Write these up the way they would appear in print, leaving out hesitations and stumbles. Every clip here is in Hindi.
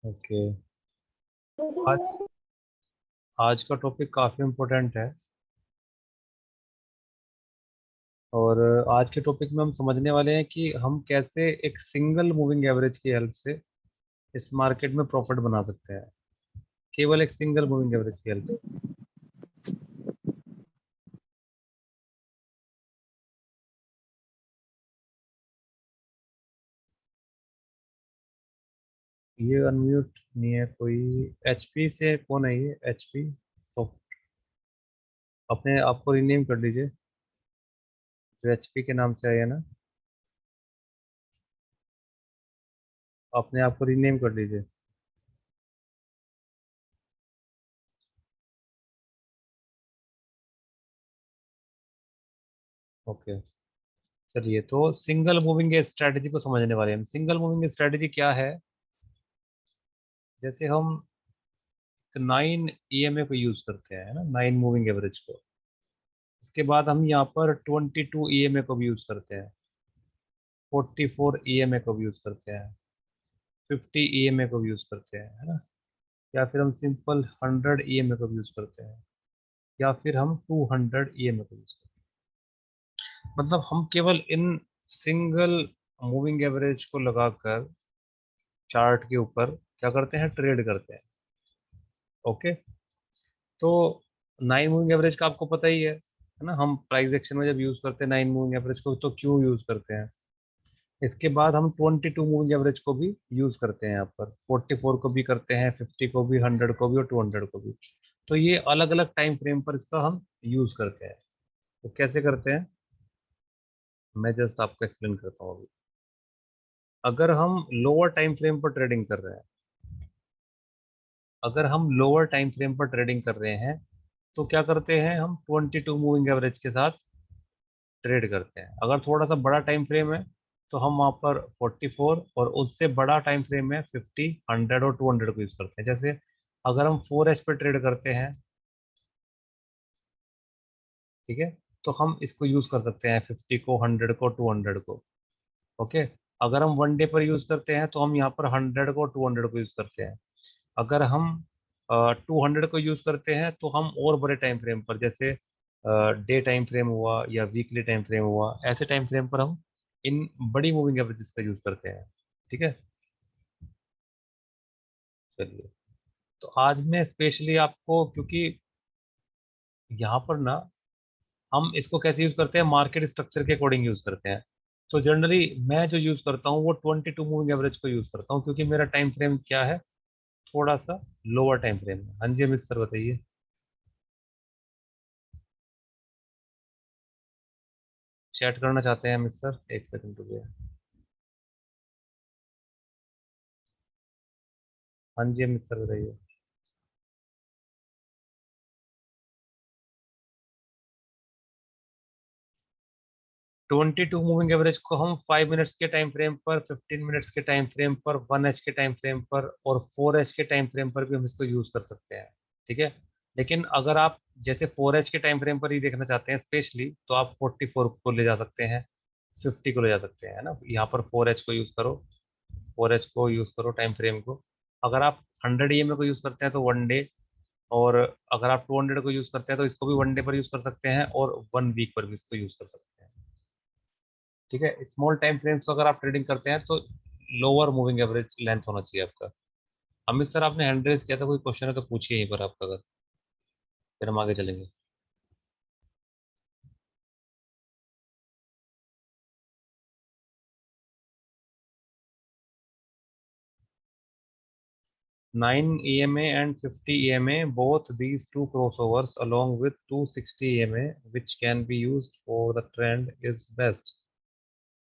ओके। आज आज का टॉपिक काफ़ी इम्पोर्टेंट है। और आज के टॉपिक में हम समझने वाले हैं कि हम कैसे एक सिंगल मूविंग एवरेज की हेल्प से इस मार्केट में प्रॉफिट बना सकते हैं, केवल एक सिंगल मूविंग एवरेज की हेल्प से। ये अनम्यूट नहीं है कोई। एचपी से कौन है ये? एचपी तो अपने आप को रीनेम कर लीजिए, जो एचपी के नाम से आई है ना, अपने आप को रीनेम कर लीजिए। ओके। चलिए, तो सिंगल मूविंग स्ट्रेटजी को समझने वाले हैं हम। सिंगल मूविंग स्ट्रेटजी क्या है? जैसे हम 9 EMA को यूज करते हैं, है ना, 9 मूविंग एवरेज को। उसके बाद हम यहाँ पर 22 EMA को भी यूज करते हैं, 44 EMA को भी यूज करते हैं, 50 EMA को भी यूज करते हैं, है ना। या फिर हम सिंपल 100 EMA को भी यूज करते हैं, या फिर हम 200 EMA को यूज करते हैं। मतलब हम केवल इन सिंगल मूविंग एवरेज को लगाकर चार्ट के ऊपर क्या करते हैं? ट्रेड करते हैं। ओके। तो 9 मूविंग एवरेज का आपको पता ही है ना। हम प्राइस एक्शन में जब यूज करते हैं 9 मूविंग एवरेज को, तो क्यों यूज करते हैं? इसके बाद हम 22 मूविंग एवरेज को भी यूज करते हैं, यहाँ पर 44 को भी करते हैं, 50 को भी, 100 को भी और 200 को भी। तो ये अलग अलग टाइम फ्रेम पर इसका हम यूज करते हैं। तो कैसे करते हैं, मैं जस्ट आपको एक्सप्लेन करता हूँ अभी। अगर हम लोअर टाइम फ्रेम पर ट्रेडिंग कर रहे हैं, अगर हम लोअर टाइम फ्रेम पर ट्रेडिंग कर रहे हैं, तो क्या करते हैं? हम 22 मूविंग एवरेज के साथ ट्रेड करते हैं। अगर थोड़ा सा बड़ा टाइम फ्रेम है, तो हम वहाँ पर 44, और उससे बड़ा टाइम फ्रेम है 50, 100 और 200 को यूज करते हैं। जैसे अगर हम 4H पे ट्रेड करते हैं, ठीक है, तो हम इसको यूज कर सकते हैं, 50 को, 100 को, 200 को। ओके। अगर हम 1 डे पर यूज करते हैं, तो हम यहाँ पर 100 को, 200 को यूज करते हैं। अगर हम 200 को यूज करते हैं, तो हम और बड़े टाइम फ्रेम पर, जैसे डे टाइम फ्रेम हुआ या वीकली टाइम फ्रेम हुआ, ऐसे टाइम फ्रेम पर हम इन बड़ी मूविंग एवरेजेस का यूज करते हैं। ठीक है। चलिए, तो आज मैं स्पेशली आपको, क्योंकि यहाँ पर ना हम इसको कैसे यूज करते हैं, मार्केट स्ट्रक्चर के अकॉर्डिंग यूज करते हैं। तो जनरली मैं जो यूज करता हूँ वो 22 मूविंग एवरेज को यूज करता हूँ, क्योंकि मेरा टाइम फ्रेम क्या है? थोड़ा सा लोअर टाइम फ्रेम है। हाँ जी अमित सर, बताइए। चैट करना चाहते हैं अमित सर? एक सेकंड रुकिए। हाँ जी अमित सर, बताइए। 22 मूविंग एवरेज को हम 5 मिनट्स के टाइम फ्रेम पर, 15 मिनट्स के टाइम फ्रेम पर, 1H के टाइम फ्रेम पर और 4H के टाइम फ्रेम पर भी हम इसको यूज कर सकते हैं। ठीक है। लेकिन अगर आप जैसे 4H के टाइम फ्रेम पर ही देखना चाहते हैं स्पेशली, तो आप 44 को ले जा सकते हैं, 50 को ले जा सकते हैं, है ना। यहाँ पर 4H को यूज करो, 4H को यूज करो टाइम फ्रेम को। अगर आप 100 EMA को यूज करते हैं तो 1 डे, और अगर आप 200 को यूज करते हैं तो इसको भी 1 डे पर यूज कर सकते हैं, और 1 वीक पर भी इसको यूज कर सकते हैं। ठीक है। स्मॉल टाइम फ्रेम्स अगर आप ट्रेडिंग करते हैं, तो लोअर मूविंग एवरेज लेंथ होना चाहिए आपका। अमित सर, आपने हैंड रेज किया था, कोई क्वेश्चन है तो पूछिए यहीं पर आपका, अगर फिर हम आगे चलेंगे। 9 EMA and 50 EMA, both these two crossovers along with 260 EMA, which can be used for the trend is best।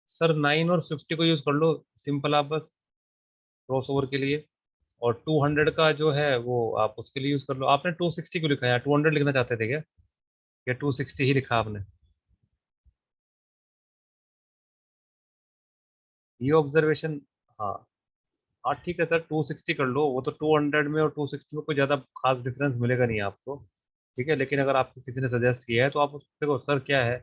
Sir 9 और 50 को यूज कर लो, सिंपल, आप बस क्रॉसओवर के लिए। और 200 का जो है वो आप उसके लिए यूज कर लो। आपने 260 को लिखा है, 200 लिखना चाहते थे क्या? या 260 ही लिखा आपने? ये ऑब्जर्वेशन। हाँ। हाँ ठीक है सर, 260 कर लो। वो तो 200 में और 260 में कोई ज़्यादा खास डिफरेंस मिलेगा नहीं आपको। ठीक है। लेकिन अगर आपको किसी ने सजेस्ट किया है, तो आप देखो सर, क्या है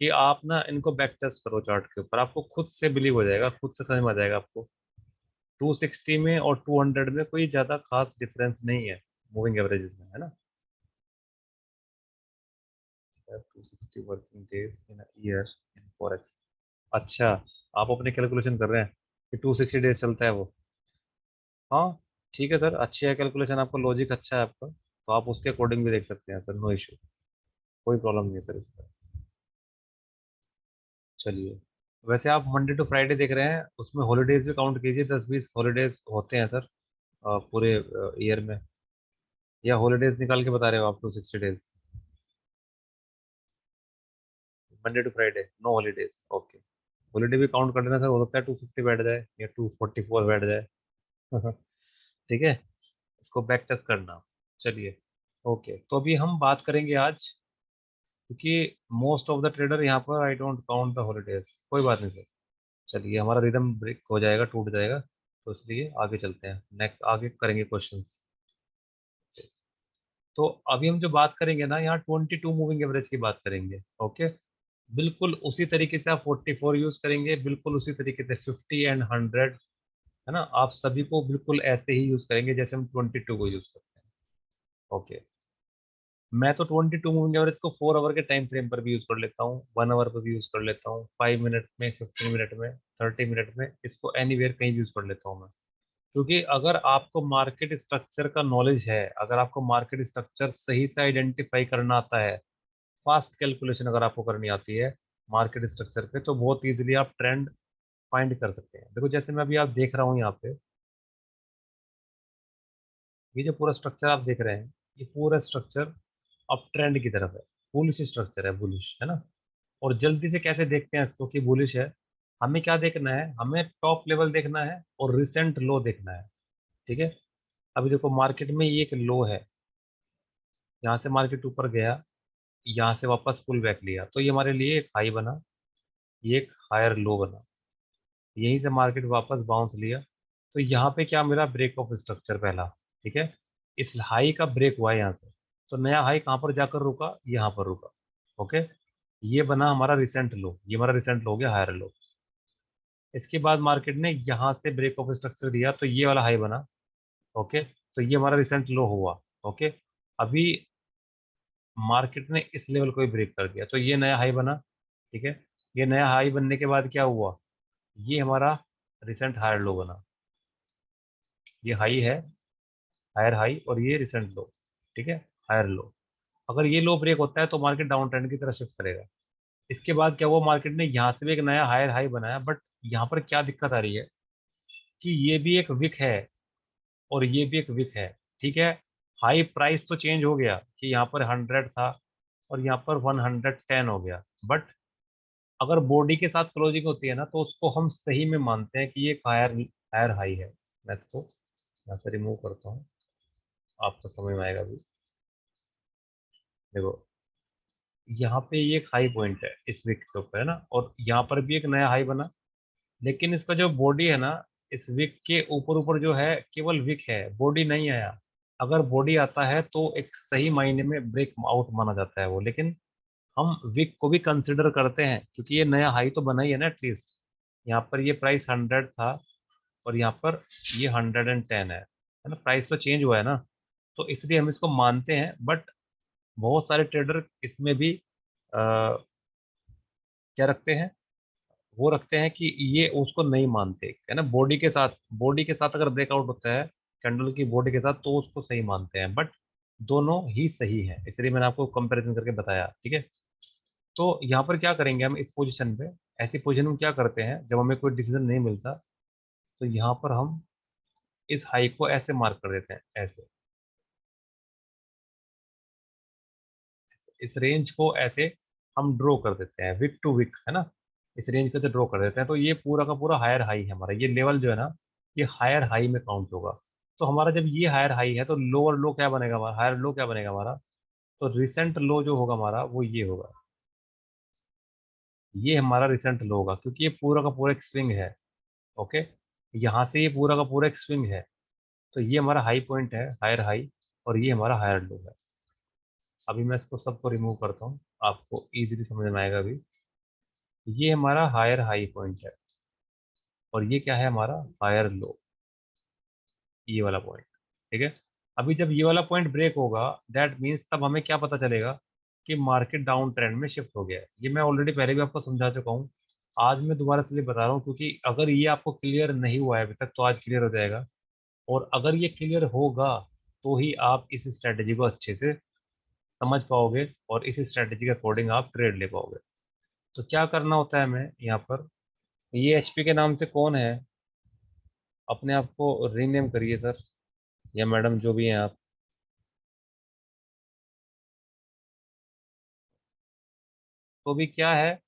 कि आप ना इनको बैक टेस्ट करो चार्ट के ऊपर, आपको खुद से बिलीव हो जाएगा, खुद से समझ में आ जाएगा आपको। 260 में और 200 में कोई ज्यादा खास डिफरेंस नहीं है मूविंग एवरेजेस में, है ना। 260 working days in year in forex. अच्छा, आप अपने कैलकुलेशन कर रहे हैं कि 260 डेज चलता है वो। हाँ, ठीक है सर, अच्छी है कैलकुलेशन, आपका लॉजिक अच्छा है आपका, तो आप उसके अकॉर्डिंग भी देख सकते हैं सर, नो इशू, कोई प्रॉब्लम नहीं है सर इसका। चलिए, वैसे आप मंडे टू फ्राइडे देख रहे हैं, उसमें हॉलीडेज भी काउंट कीजिए, 10-20 हॉलीडेज होते हैं सर पूरे ईयर में। या हॉलीडेज निकाल के बता रहे हो आप 260 days? Monday to Friday no holidays, okay. Holiday भी काउंट कर लेना सर, हो सकता है 250 बैठ जाए या 244 बैठ जाए। ठीक है, इसको बैक टेस्ट करना। चलिए, ओके, तो अभी हम बात करेंगे आज, क्योंकि मोस्ट ऑफ द ट्रेडर यहाँ पर I don't count the holidays. कोई बात नहीं सर, चलिए, हमारा रिदम ब्रेक हो जाएगा, टूट जाएगा, तो इसलिए आगे चलते हैं, नेक्स्ट आगे करेंगे क्वेश्चंस। तो अभी हम जो बात करेंगे ना, यहाँ 22 मूविंग एवरेज की बात करेंगे, ओके। बिल्कुल उसी तरीके से आप 44 यूज करेंगे, बिल्कुल उसी तरीके से 50 एंड 100, है ना, आप सभी को बिल्कुल ऐसे ही यूज करेंगे जैसे हम 22 को यूज करते हैं, ओके। मैं तो 22 मूविंग एवरेज को 4 आवर के टाइम फ्रेम पर भी यूज कर लेता हूँ, 1 आवर पर भी यूज कर लेता हूँ, 5 मिनट में, 15 मिनट में, 30 मिनट में, इसको एनीवेयर कहीं भी यूज कर लेता हूँ मैं। क्योंकि अगर आपको मार्केट स्ट्रक्चर का नॉलेज है, अगर आपको मार्केट स्ट्रक्चर सही से आइडेंटिफाई करना आता है, फास्ट कैलकुलेशन अगर आपको करनी आती है मार्केट स्ट्रक्चर पे, तो बहुत इजीली आप ट्रेंड फाइंड कर सकते हैं। देखो, जैसे मैं अभी आप देख रहा हूँ यहाँ पे, ये जो पूरा स्ट्रक्चर आप देख रहे हैं, ये पूरा स्ट्रक्चर अप ट्रेंड की तरफ है, बुलिश स्ट्रक्चर है, बुलिश, है ना। और जल्दी से कैसे देखते हैं इसको कि बुलिश है, हमें क्या देखना है, हमें टॉप लेवल देखना है और रिसेंट लो देखना है, ठीक है। अभी देखो, मार्केट में ये एक लो है, यहाँ से मार्केट ऊपर गया, यहाँ से वापस पुल बैक लिया, तो ये हमारे लिए एक हाई बना, ये एक हायर लो बना, यहीं से मार्केट वापस बाउंस लिया, तो यहाँ पे क्या मिला, ब्रेक ऑफ स्ट्रक्चर पहला, ठीक है। इस हाई का ब्रेक हुआ यहाँ से, तो नया हाई कहाँ पर जाकर रुका, यहाँ पर रुका, ओके। ये बना हमारा रिसेंट लो, ये हमारा रिसेंट लो हो गया, हायर लो। इसके बाद मार्केट ने यहाँ से ब्रेक ऑफ स्ट्रक्चर दिया, तो ये वाला हाई बना, ओके, तो ये हमारा रिसेंट लो हुआ, ओके। अभी मार्केट ने इस लेवल को ही ब्रेक कर दिया, तो ये नया हाई बना, ठीक है। ये नया हाई बनने के बाद क्या हुआ, ये हमारा रिसेंट हायर लो बना, ये हाई है, हायर हाई, और ये रिसेंट लो, ठीक है, हायर लो। अगर ये लो ब्रेक होता है तो मार्केट डाउन ट्रेंड की तरफ शिफ्ट करेगा। इसके बाद क्या हुआ, मार्केट ने यहाँ से भी एक नया हायर हाई बनाया, बट यहाँ पर क्या दिक्कत आ रही है कि ये भी एक विक है और ये भी एक विक है, ठीक है। हाई प्राइस तो चेंज हो गया कि यहाँ पर 100 था और यहाँ पर 110 हो गया, बट अगर बॉडी के साथ क्लोजिंग होती है ना, तो उसको हम सही में मानते हैं कि ये एक हायर हायर हाई है। मैं इसको यहाँ से रिमूव करता हूँ, आपको समझ में आएगा भी। देखो, यहाँ पे ये एक हाई पॉइंट है इस वीक के ऊपर, है ना, और यहाँ पर भी एक नया हाई बना, लेकिन इसका जो बॉडी है ना, इस वीक के ऊपर ऊपर जो है, केवल वीक है, बॉडी नहीं आया। अगर बॉडी आता है तो एक सही मायने में ब्रेक आउट माना जाता है वो, लेकिन हम वीक को भी कंसिडर करते हैं क्योंकि ये नया हाई तो बना ही है ना एटलीस्ट। यहाँ पर ये प्राइस 100 था और यहाँ पर ये 110 है ना, प्राइस तो चेंज हुआ है ना, तो इसलिए हम इसको मानते हैं। बट बहुत सारे ट्रेडर इसमें भी क्या रखते हैं, वो रखते हैं कि ये उसको नहीं मानते, है ना, बॉडी के साथ अगर ब्रेकआउट होता है कैंडल की बॉडी के साथ, तो उसको सही मानते हैं, बट दोनों ही सही है, इसलिए मैंने आपको कंपैरिजन करके बताया, ठीक है। तो यहाँ पर क्या करेंगे हम इस पोजीशन पे, ऐसी पोजीशन में क्या करते हैं जब हमें कोई डिसीजन नहीं मिलता, तो यहाँ पर हम इस हाई को ऐसे मार्क कर देते हैं, ऐसे, इस रेंज को ऐसे हम ड्रॉ कर देते हैं विक टू विक, है ना, इस रेंज को तो ड्रॉ कर देते हैं, तो ये पूरा का पूरा हायर हाई है हमारा, ये लेवल जो है ना, ये हायर हाई में काउंट होगा। तो हमारा जब ये हायर हाई है, तो लोअर लो क्या बनेगा हमारा, हायर लो क्या बनेगा हमारा, तो रिसेंट लो जो होगा हमारा वो ये होगा, ये हमारा रिसेंट लो होगा, क्योंकि ये पूरा का पूरा एक स्विंग है, ओके। यहाँ से ये पूरा का पूरा एक स्विंग है, तो ये हमारा हाई पॉइंट है, हायर हाई, और ये हमारा हायर लो है। अभी मैं इसको सबको रिमूव करता हूँ, आपको इजीली समझ में आएगा अभी। ये हमारा हायर हाई पॉइंट है और ये क्या है, हमारा हायर लो, ये वाला पॉइंट। ठीक है, अभी जब ये वाला पॉइंट ब्रेक होगा, दैट मीन्स तब हमें क्या पता चलेगा कि मार्केट डाउन ट्रेंड में शिफ्ट हो गया है। ये मैं ऑलरेडी पहले भी आपको समझा चुका हूँ, आज मैं दोबारा से बता रहा हूँ, क्योंकि अगर ये आपको क्लियर नहीं हुआ है अभी तक तो आज क्लियर हो जाएगा। और अगर ये क्लियर होगा तो ही आप इस स्ट्रेटेजी को अच्छे से समझ पाओगे और इस स्ट्रेटेजी के अकॉर्डिंग आप ट्रेड ले पाओगे। तो क्या करना होता है हमें यहाँ पर, ये एचपी के नाम से कौन है, अपने आप को रीनेम करिए सर या मैडम जो भी हैं आप। तो भी क्या है,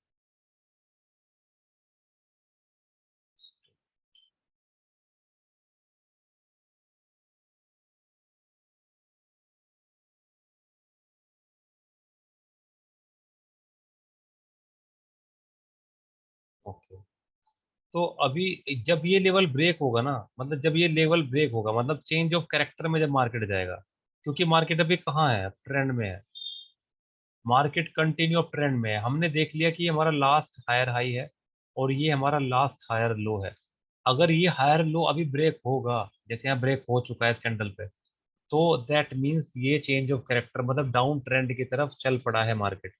ओके। तो अभी जब ये लेवल ब्रेक होगा ना, मतलब जब ये लेवल ब्रेक होगा मतलब चेंज ऑफ कैरेक्टर में जब मार्केट जाएगा, क्योंकि मार्केट अभी कहाँ है, ट्रेंड में है। मार्केट कंटिन्यू अप ट्रेंड में है, हमने देख लिया कि ये हमारा लास्ट हायर हाई है और ये हमारा लास्ट हायर लो है। अगर ये हायर लो अभी ब्रेक होगा, जैसे यहाँ ब्रेक हो चुका है इस कैंडल पे, तो दैट मीन्स ये चेंज ऑफ कैरेक्टर मतलब डाउन ट्रेंड की तरफ चल पड़ा है मार्केट।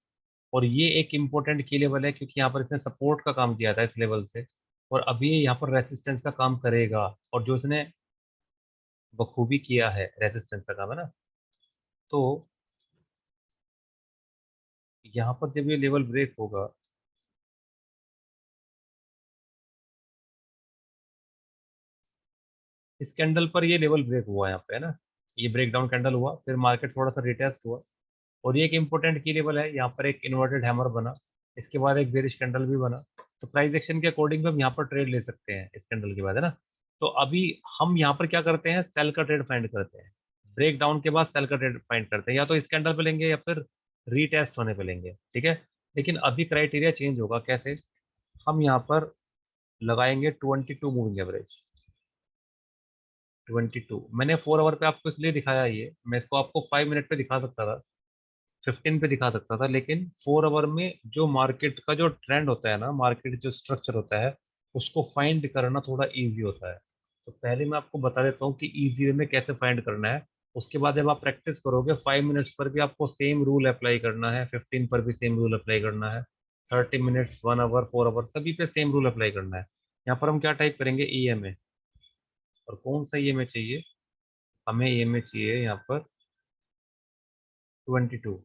और ये एक इंपॉर्टेंट की लेवल है, क्योंकि यहाँ पर इसने सपोर्ट का काम किया था इस लेवल से, और अभी ये यहाँ पर रेसिस्टेंस का काम करेगा। और जो इसने बखूबी किया है, रेसिस्टेंस का काम है ना। तो यहाँ पर जब ये लेवल ब्रेक होगा, इस कैंडल पर ये लेवल ब्रेक हुआ यहाँ पे है ना, ये ब्रेक डाउन कैंडल हुआ, फिर मार्केट थोड़ा सा रिटेस्ट हुआ, और ये एक इंपॉर्टेंट की लेवल है, यहाँ पर एक इन्वर्टेड हैमर बना, इसके बाद एक बेरिश कैंडल भी बना। तो प्राइस एक्शन के अकॉर्डिंग भी हम यहाँ पर ट्रेड ले सकते हैं इस कैंडल के बाद, है ना। तो अभी हम यहाँ पर क्या करते हैं, सेल का ट्रेड फाइंड करते हैं। ब्रेक डाउन के बाद सेल का ट्रेड फाइंड करते हैं, या तो इस कैंडल पे लेंगे या फिर रीटेस्ट होने पे लेंगे, ठीक है। लेकिन अभी क्राइटेरिया चेंज होगा, कैसे, हम यहाँ पर लगाएंगे 22 मूविंग एवरेज। 22 मैंने 4 आवर पे आपको इसलिए दिखाया, ये मैं इसको आपको 5 मिनट पे दिखा सकता था, 15 पे दिखा सकता था, लेकिन 4 आवर में जो मार्केट का जो ट्रेंड होता है ना, मार्केट जो स्ट्रक्चर होता है, उसको फाइंड करना थोड़ा इजी होता है। तो पहले मैं आपको बता देता हूँ कि इजी वे में कैसे फाइंड करना है। उसके बाद जब आप प्रैक्टिस करोगे 5 मिनट्स पर भी आपको सेम रूल अप्लाई करना है, 15 पर भी सेम रूल अप्लाई करना है, 30 मिनट्स, 1 आवर, 4 आवर सभी पे सेम रूल अप्लाई करना है। यहाँ पर हम क्या टाइप करेंगे, EMA। और कौन सा EMA चाहिए, हमें EMA चाहिए यहाँ पर 22।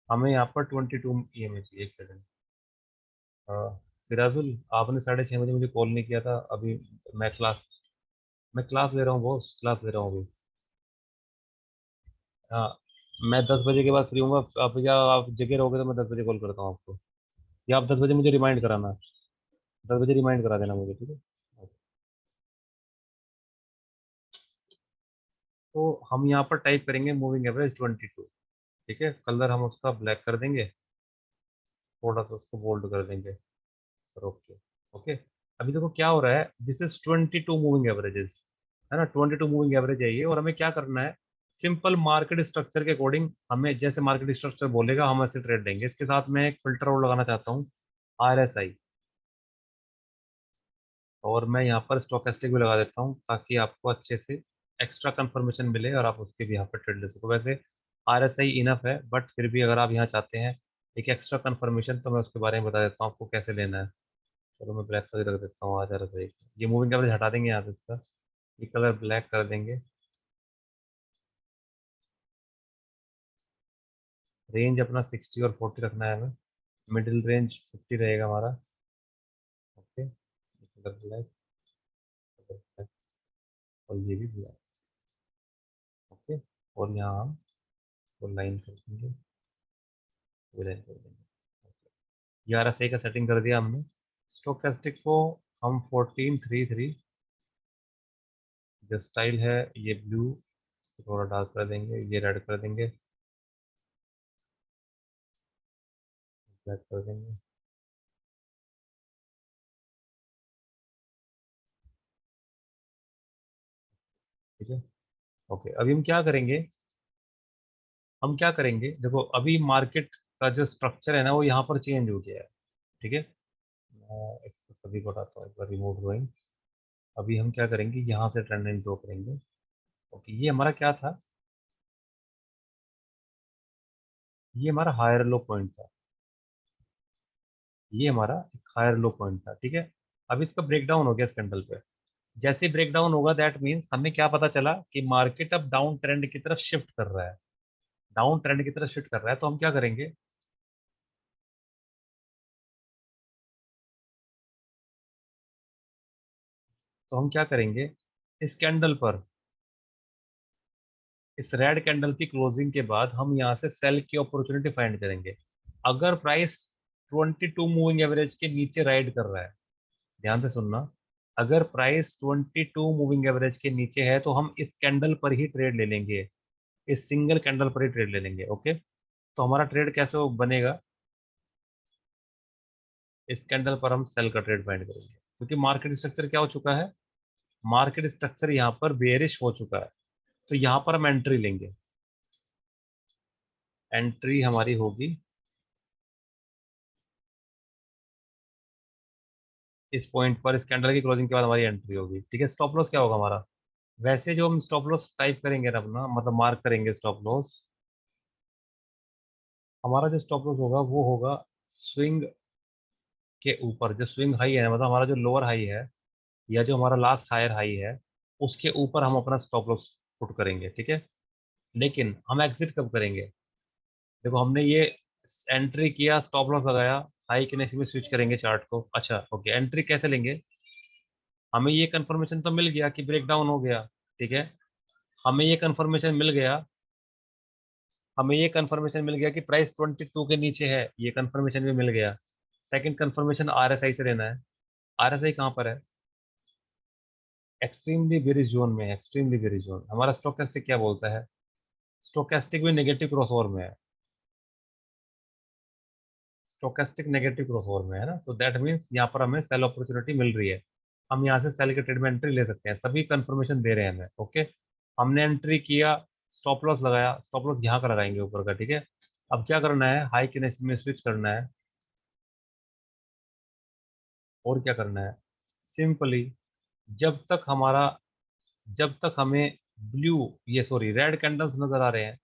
हमें यहाँ पर 22 EMA चाहिए, एक सेकंड। हाँ, सिराजुल, आपने 6:30 बजे मुझे कॉल नहीं किया था अभी। मैं क्लास मैं क्लास ले रहा हूँ बॉस, क्लास ले रहा हूँ अभी। हाँ, मैं 10 बजे के बाद फ्री हूँ। आप या आप जगह रहोगे तो मैं 10 बजे कॉल करता हूँ आपको, या आप 10 बजे मुझे रिमाइंड कराना, 10 बजे रिमाइंड करा देना मुझे, ठीक है। तो हम यहाँ पर टाइप करेंगे मूविंग एवरेज 22। ठीक है, कलर हम उसका ब्लैक कर देंगे, थोड़ा सा उसको बोल्ड कर देंगे, और ओके। ओके, अभी देखो क्या हो रहा है, दिस इज 22 मूविंग एवरेजेस, है ना, 22 मूविंग एवरेज है ये। और हमें क्या करना है, सिंपल मार्केट स्ट्रक्चर के अकॉर्डिंग, हमें जैसे मार्केट स्ट्रक्चर बोलेगा हम ऐसे ट्रेड देंगे। इसके साथ मैं एक फिल्टर और लगाना चाहता हूँ, RSI। और मैं यहाँ पर स्टोकेस्टिक भी लगा देता हूँ, ताकि आपको अच्छे से एक्स्ट्रा कंफर्मेशन मिले और आप उसके भी यहाँ पर ट्रेड ले सको। वैसे RSI इनफ है, बट फिर भी अगर आप यहाँ चाहते हैं एक एक्स्ट्रा कंफर्मेशन, तो मैं उसके बारे में बता देता हूँ आपको कैसे लेना है। चलो मैं ब्लैक कलर रख देता हूँ, आज RSI। ये मूविंग एवरेज हटा देंगे यहाँ से इसका, ये कलर ब्लैक कर देंगे। रेंज अपना 60 और 40 रखना है हमें, मिडिल रेंज 50 रहेगा हमारा। Okay, colour black, colour black, और ये भी ब्लैक। ओके, और यहाँ हम वो लाइन कर देंगे, वो लाइन कर देंगे। ये RSI का सेटिंग कर दिया हमने। स्टोकेस्टिक को हम 1433, जो स्टाइल है ये ब्लू, थोड़ा डार्क कर देंगे, ये रेड कर देंगे, ब्लैक कर देंगे, ठीक है। ओके, अभी हम क्या करेंगे, हम क्या करेंगे, देखो अभी मार्केट का जो स्ट्रक्चर है ना वो यहाँ पर चेंज हो गया है, ठीक है। मैं इसको सभी को हटाता हूँ, एक बार रिमूव ड्राइंग। अभी हम क्या करेंगे, यहाँ से ट्रेंड लाइन ड्रॉ करेंगे। ओके, ये हमारा क्या था, ये हमारा हायर लो पॉइंट था, ये हमारा एक हायर लो पॉइंट था, ठीक है। अब इसका ब्रेक डाउन हो गया इस कैंडल पे। जैसे ब्रेक डाउन होगा दैट मीन्स हमें क्या पता चला कि मार्केट अब डाउन ट्रेंड की तरफ शिफ्ट कर रहा है, डाउन ट्रेंड की तरफ शिफ्ट कर रहा है। तो हम क्या करेंगे, तो हम क्या करेंगे, इस कैंडल पर, इस रेड कैंडल की क्लोजिंग के बाद हम यहाँ से सेल की अपॉर्चुनिटी फाइंड करेंगे। अगर प्राइस 22 मूविंग एवरेज के नीचे राइड कर रहा है, ध्यान से सुनना, अगर प्राइस 22 मूविंग एवरेज के नीचे है तो हम इस कैंडल पर ही ट्रेड ले लेंगे, इस सिंगल कैंडल पर ही ट्रेड ले लेंगे। ओके, तो हमारा ट्रेड कैसे बनेगा, इस कैंडल पर हम सेल का ट्रेड फाइंड करेंगे, क्योंकि मार्केट स्ट्रक्चर क्या हो चुका है, मार्केट स्ट्रक्चर यहाँ पर बेरिश हो चुका है। तो यहाँ पर हम एंट्री लेंगे, एंट्री हमारी होगी इस पॉइंट पर, इस कैंडल की क्लोजिंग के बाद हमारी एंट्री होगी, ठीक है। स्टॉप लॉस क्या होगा हमारा, वैसे जो हम स्टॉप लॉस टाइप करेंगे ना अपना, मतलब मार्क करेंगे स्टॉप लॉस, हमारा जो स्टॉप लॉस होगा वो होगा स्विंग के ऊपर, जो स्विंग हाई है, मतलब हमारा जो लोअर हाई है या जो हमारा लास्ट हायर हाई है, उसके ऊपर हम अपना स्टॉप लॉस पुट करेंगे, ठीक है। लेकिन हम एग्जिट कब करेंगे, देखो हमने ये एंट्री किया, स्टॉप लॉस लगाया, हाई के नेक्स्ट में स्विच करेंगे चार्ट को। अच्छा ओके, एंट्री कैसे लेंगे, हमें ये कंफर्मेशन तो मिल गया कि ब्रेक डाउन हो गया, ठीक है। हमें ये कंफर्मेशन मिल गया, हमें ये कंफर्मेशन मिल गया कि प्राइस 22 के नीचे है, ये कंफर्मेशन भी मिल गया। सेकंड कंफर्मेशन आरएसआई से लेना है। आरएसआई कहाँ पर है, एक्सट्रीमली बेरिश जोन में है, एक्सट्रीमली बेरिश जोन। हमारा स्टोकेस्टिक क्या बोलता है, स्टोकेस्टिक भी नेगेटिव क्रॉसओवर में है, स्टोकेस्टिक नेगेटिव क्रॉसओवर में है ना, तो दैट मीन्स यहाँ पर हमें सेल अपॉर्चुनिटी मिल रही है, हम यहाँ से सेल के ट्रेड में एंट्री ले सकते हैं, सभी कंफर्मेशन दे रहे हैं हमें। ओके, हमने एंट्री किया, स्टॉप लॉस लगाया, स्टॉप लॉस यहाँ का लगाएंगे ऊपर का, ठीक है। अब क्या करना है, हाई के नेक्स्ट में स्विच करना है, और क्या करना है, सिंपली जब तक हमारा, जब तक हमें ब्लू, ये सॉरी रेड कैंडल्स नजर आ रहे हैं,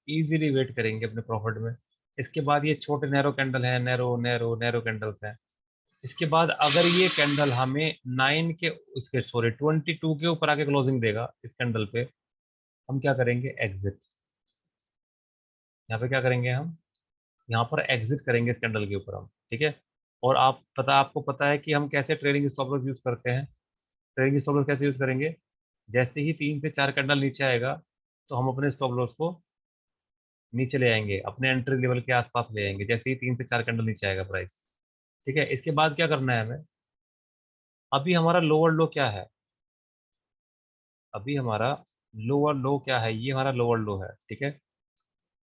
इजीली वेट करेंगे अपने प्रॉफिट में। इसके बाद ये छोटे नैरो कैंडल है, नैरो नैरो नैरो कैंडल्स हैं। इसके बाद अगर ये कैंडल हमें 9 के, इसके सॉरी 22 के ऊपर आके क्लोजिंग देगा इस कैंडल पे, हम क्या करेंगे, एग्जिट। यहाँ पे क्या करेंगे हम, यहाँ पर एग्जिट करेंगे इस कैंडल के ऊपर हम, ठीक है। और आपको पता है कि हम कैसे ट्रेडिंग स्टॉप लॉस यूज करते हैं, ट्रेडिंग स्टॉप लॉस कैसे यूज करेंगे, जैसे ही 3 से 4 कैंडल नीचे आएगा तो हम अपने स्टॉप लॉस को नीचे ले आएंगे, अपने एंट्री लेवल के आसपास ले आएंगे, जैसे ही 3 से 4 कैंडल नीचे आएगा प्राइस, ठीक है। इसके बाद क्या करना है हमें, अभी हमारा लोअर लो क्या है, अभी हमारा लोअर लो क्या है, ये हमारा लोअर लो है, ठीक है।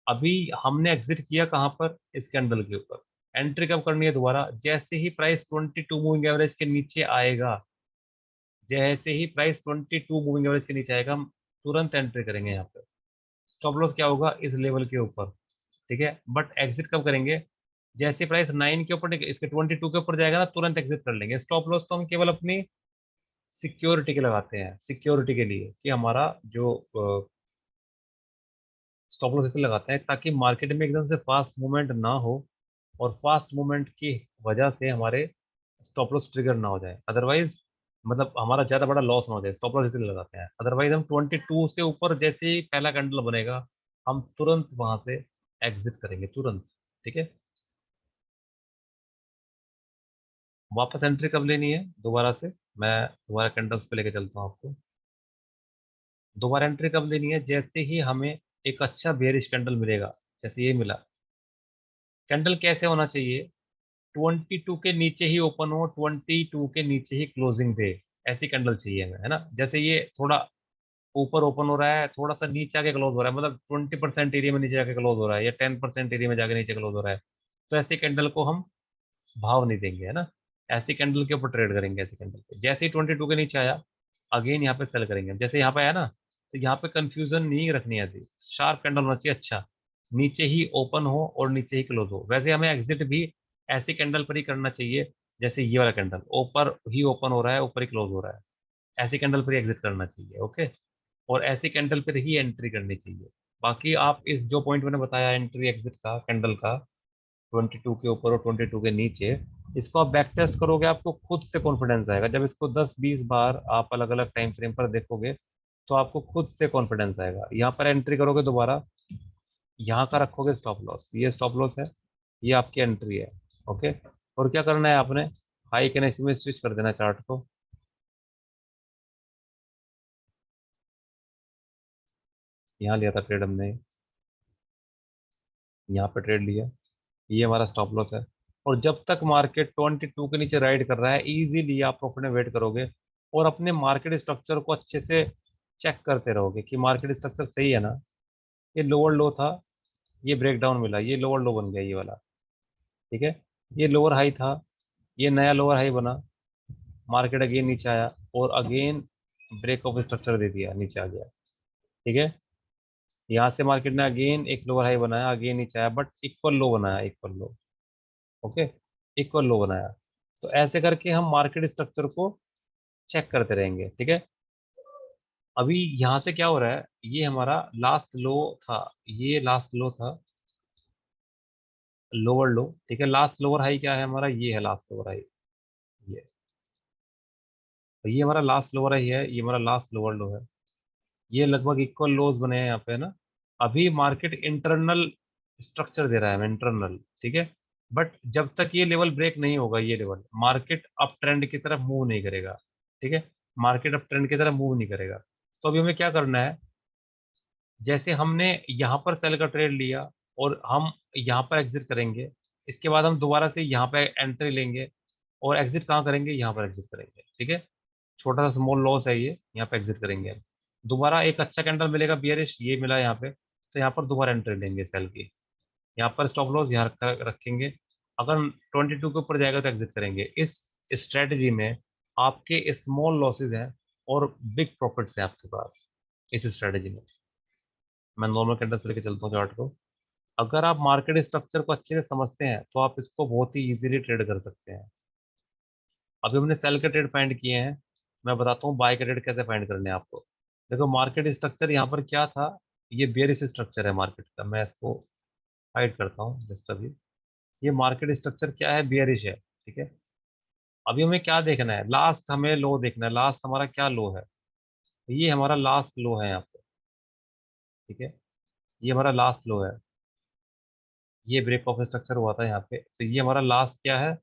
अभी हमने एग्जिट किया कहाँ पर, इस कैंडल के ऊपर। एंट्री कब करनी है दोबारा, जैसे ही प्राइस 22 मूविंग एवरेज के नीचे आएगा, जैसे ही प्राइस 22 मूविंग एवरेज के नीचे आएगा हम तुरंत एंट्री करेंगे यहाँ पे। स्टॉप लॉस क्या होगा, इस लेवल के ऊपर, ठीक है। बट एग्जिट कब करेंगे, जैसे प्राइस 9 के ऊपर, इसके 22 के ऊपर जाएगा ना, तुरंत एग्जिट कर लेंगे। स्टॉप लॉस तो हम केवल अपनी सिक्योरिटी के लगाते हैं, सिक्योरिटी के लिए, कि हमारा जो स्टॉप लॉस इसलिए लगाते हैं ताकि मार्केट में एकदम से फास्ट मूवमेंट ना हो, और फास्ट मूवमेंट की वजह से हमारे स्टॉप लॉस ट्रिगर ना हो जाए, अदरवाइज मतलब हमारा ज़्यादा बड़ा लॉस ना हो जाए, स्टॉप लॉस इसलिए लगाते हैं। अदरवाइज हम 22 से ऊपर जैसे ही पहला कैंडल बनेगा, हम तुरंत वहां से एग्जिट करेंगे, तुरंत, ठीक है। वापस एंट्री कब लेनी है दोबारा से, मैं दोबारा कैंडल्स पे लेके चलता हूँ आपको। दोबारा एंट्री कब लेनी है, जैसे ही हमें एक अच्छा बेरिश कैंडल मिलेगा, जैसे ये मिला। कैंडल कैसे होना चाहिए, 22 के नीचे ही ओपन हो, 22 के नीचे ही क्लोजिंग दे, ऐसी कैंडल चाहिए हमें, है ना। जैसे ये थोड़ा ऊपर ओपन हो रहा है, थोड़ा सा नीचे आके क्लोज हो रहा है, मतलब 20% एरिया में नीचे जाके क्लोज हो रहा है, या 10% एरिया में जाके नीचे क्लोज हो रहा है, तो ऐसी कैंडल को हम भाव नहीं देंगे, है ना। ऐसी कैंडल के ऊपर ट्रेड करेंगे, ऐसी कैंडल पे जैसे ही 22 के नीचे आया, अगेन यहाँ पे सेल करेंगे। जैसे यहाँ पे आया ना, तो यहाँ पे कंफ्यूजन नहीं रखनी है, ऐसी शार्प कैंडल होना चाहिए, अच्छा नीचे ही ओपन हो और नीचे ही क्लोज हो। वैसे हमें एग्जिट भी ऐसी कैंडल पर ही करना चाहिए, जैसे ये वाला कैंडल ऊपर ही ओपन हो रहा है, ऊपर ही क्लोज हो रहा है, ऐसी कैंडल पर एग्जिट करना चाहिए। ओके, और ऐसी कैंडल पर ही एंट्री करनी चाहिए। बाकी आप इस जो पॉइंट मैंने बताया एंट्री एग्जिट का कैंडल का, 22 के ऊपर और 22 के नीचे, इसको आप बैक टेस्ट करोगे, आपको खुद से कॉन्फिडेंस आएगा। जब इसको 10-20 बार आप अलग अलग टाइम फ्रेम पर देखोगे तो आपको खुद से कॉन्फिडेंस आएगा। यहाँ पर एंट्री करोगे दोबारा, यहाँ का रखोगे स्टॉप लॉस, ये स्टॉप लॉस है, ये आपकी एंट्री है। ओके, और क्या करना है आपने, हाई कैनेसी में स्विच कर देना चार्ट को। यहाँ लिया था ट्रेड हमने, यहाँ पे ट्रेड लिया, ये हमारा स्टॉप लॉस है। और जब तक मार्केट 22 के नीचे राइड कर रहा है, इजीली आप प्रॉफिट में वेट करोगे और अपने मार्केट स्ट्रक्चर को अच्छे से चेक करते रहोगे कि मार्केट स्ट्रक्चर सही है ना। ये लोअर लो था, ये ब्रेक डाउन मिला, ये लोअर लो बन गया ये वाला, ठीक है। ये लोअर हाई था, ये नया लोअर हाई बना, मार्केट अगेन नीचे आया और अगेन ब्रेक ऑफ स्ट्रक्चर दे दिया, नीचे आ गया, ठीक है। यहाँ से मार्केट ने अगेन एक लोअर हाई बनाया, अगेन नीचे आया, बट इक्वल लो बनाया, इक्वल लो। ओके, इक्वल लो बनाया। तो ऐसे करके हम मार्केट स्ट्रक्चर को चेक करते रहेंगे, ठीक है। अभी यहाँ से क्या हो रहा है, ये हमारा लास्ट लो था, ये लास्ट लो था, लोअर लो, ठीक है। लास्ट लोअर हाई क्या है हमारा, ये है लास्ट लोअर हाई, ये। तो ये हमारा लास्ट लोअर हाई है, ये हमारा लास्ट लोअर लो है। ये लगभग इक्वल लोज बने हैं यहाँ पे ना। अभी मार्केट इंटरनल स्ट्रक्चर दे रहा है, इंटरनल, ठीक है। बट जब तक ये लेवल ब्रेक नहीं होगा, ये लेवल, मार्केट अप ट्रेंड की तरफ मूव नहीं करेगा, ठीक है। मार्केट अप ट्रेंड की तरफ मूव नहीं करेगा। तो अभी हमें क्या करना है, जैसे हमने यहाँ पर सेल का ट्रेड लिया और हम यहाँ पर एग्जिट करेंगे, इसके बाद हम दोबारा से यहाँ पे एंट्री लेंगे और एग्जिट कहाँ करेंगे, यहाँ पर एग्जिट करेंगे, ठीक है। छोटा सा स्मॉल लॉस है ये, यहाँ पे एग्जिट करेंगे हम। दोबारा एक अच्छा कैंडल मिलेगा बियरिश, ये मिला यहाँ पे, तो यहाँ पर दोबारा एंट्री लेंगे सेल की। यहाँ पर स्टॉप लॉस यहाँ रखेंगे। अगर 22 के ऊपर जाएगा तो एग्जिट करेंगे। इस स्ट्रेटजी में आपके स्मॉल लॉसेज हैं और बिग प्रॉफिट्स हैं आपके पास, इस स्ट्रेटजी में। मैं नॉर्मल कैंडल्स लेके चलता हूँ चार्ट को। अगर आप मार्केट स्ट्रक्चर को अच्छे से समझते हैं तो आप इसको बहुत ही इजीली ट्रेड कर सकते हैं। अभी हमने सेल के ट्रेड फाइंड किए हैं, मैं बताता हूँ बाय के ट्रेड कैसे फाइंड करने हैं आपको। देखो मार्केट स्ट्रक्चर यहाँ पर क्या था, ये बेयरिश स्ट्रक्चर है मार्केट का, मैं इसको हाइड करता हूँ जस्ट अभी। ये मार्केट स्ट्रक्चर क्या है, बेयरिश है, ठीक है। अभी हमें क्या देखना है, लास्ट हमें लो देखना है, लास्ट हमारा क्या लो है, ये हमारा लास्ट लो है यहाँ पे, ठीक है। ये हमारा लास्ट लो है, ये ब्रेक ऑफ स्ट्रक्चर हुआ था यहाँ पे, तो ये हमारा लास्ट क्या है,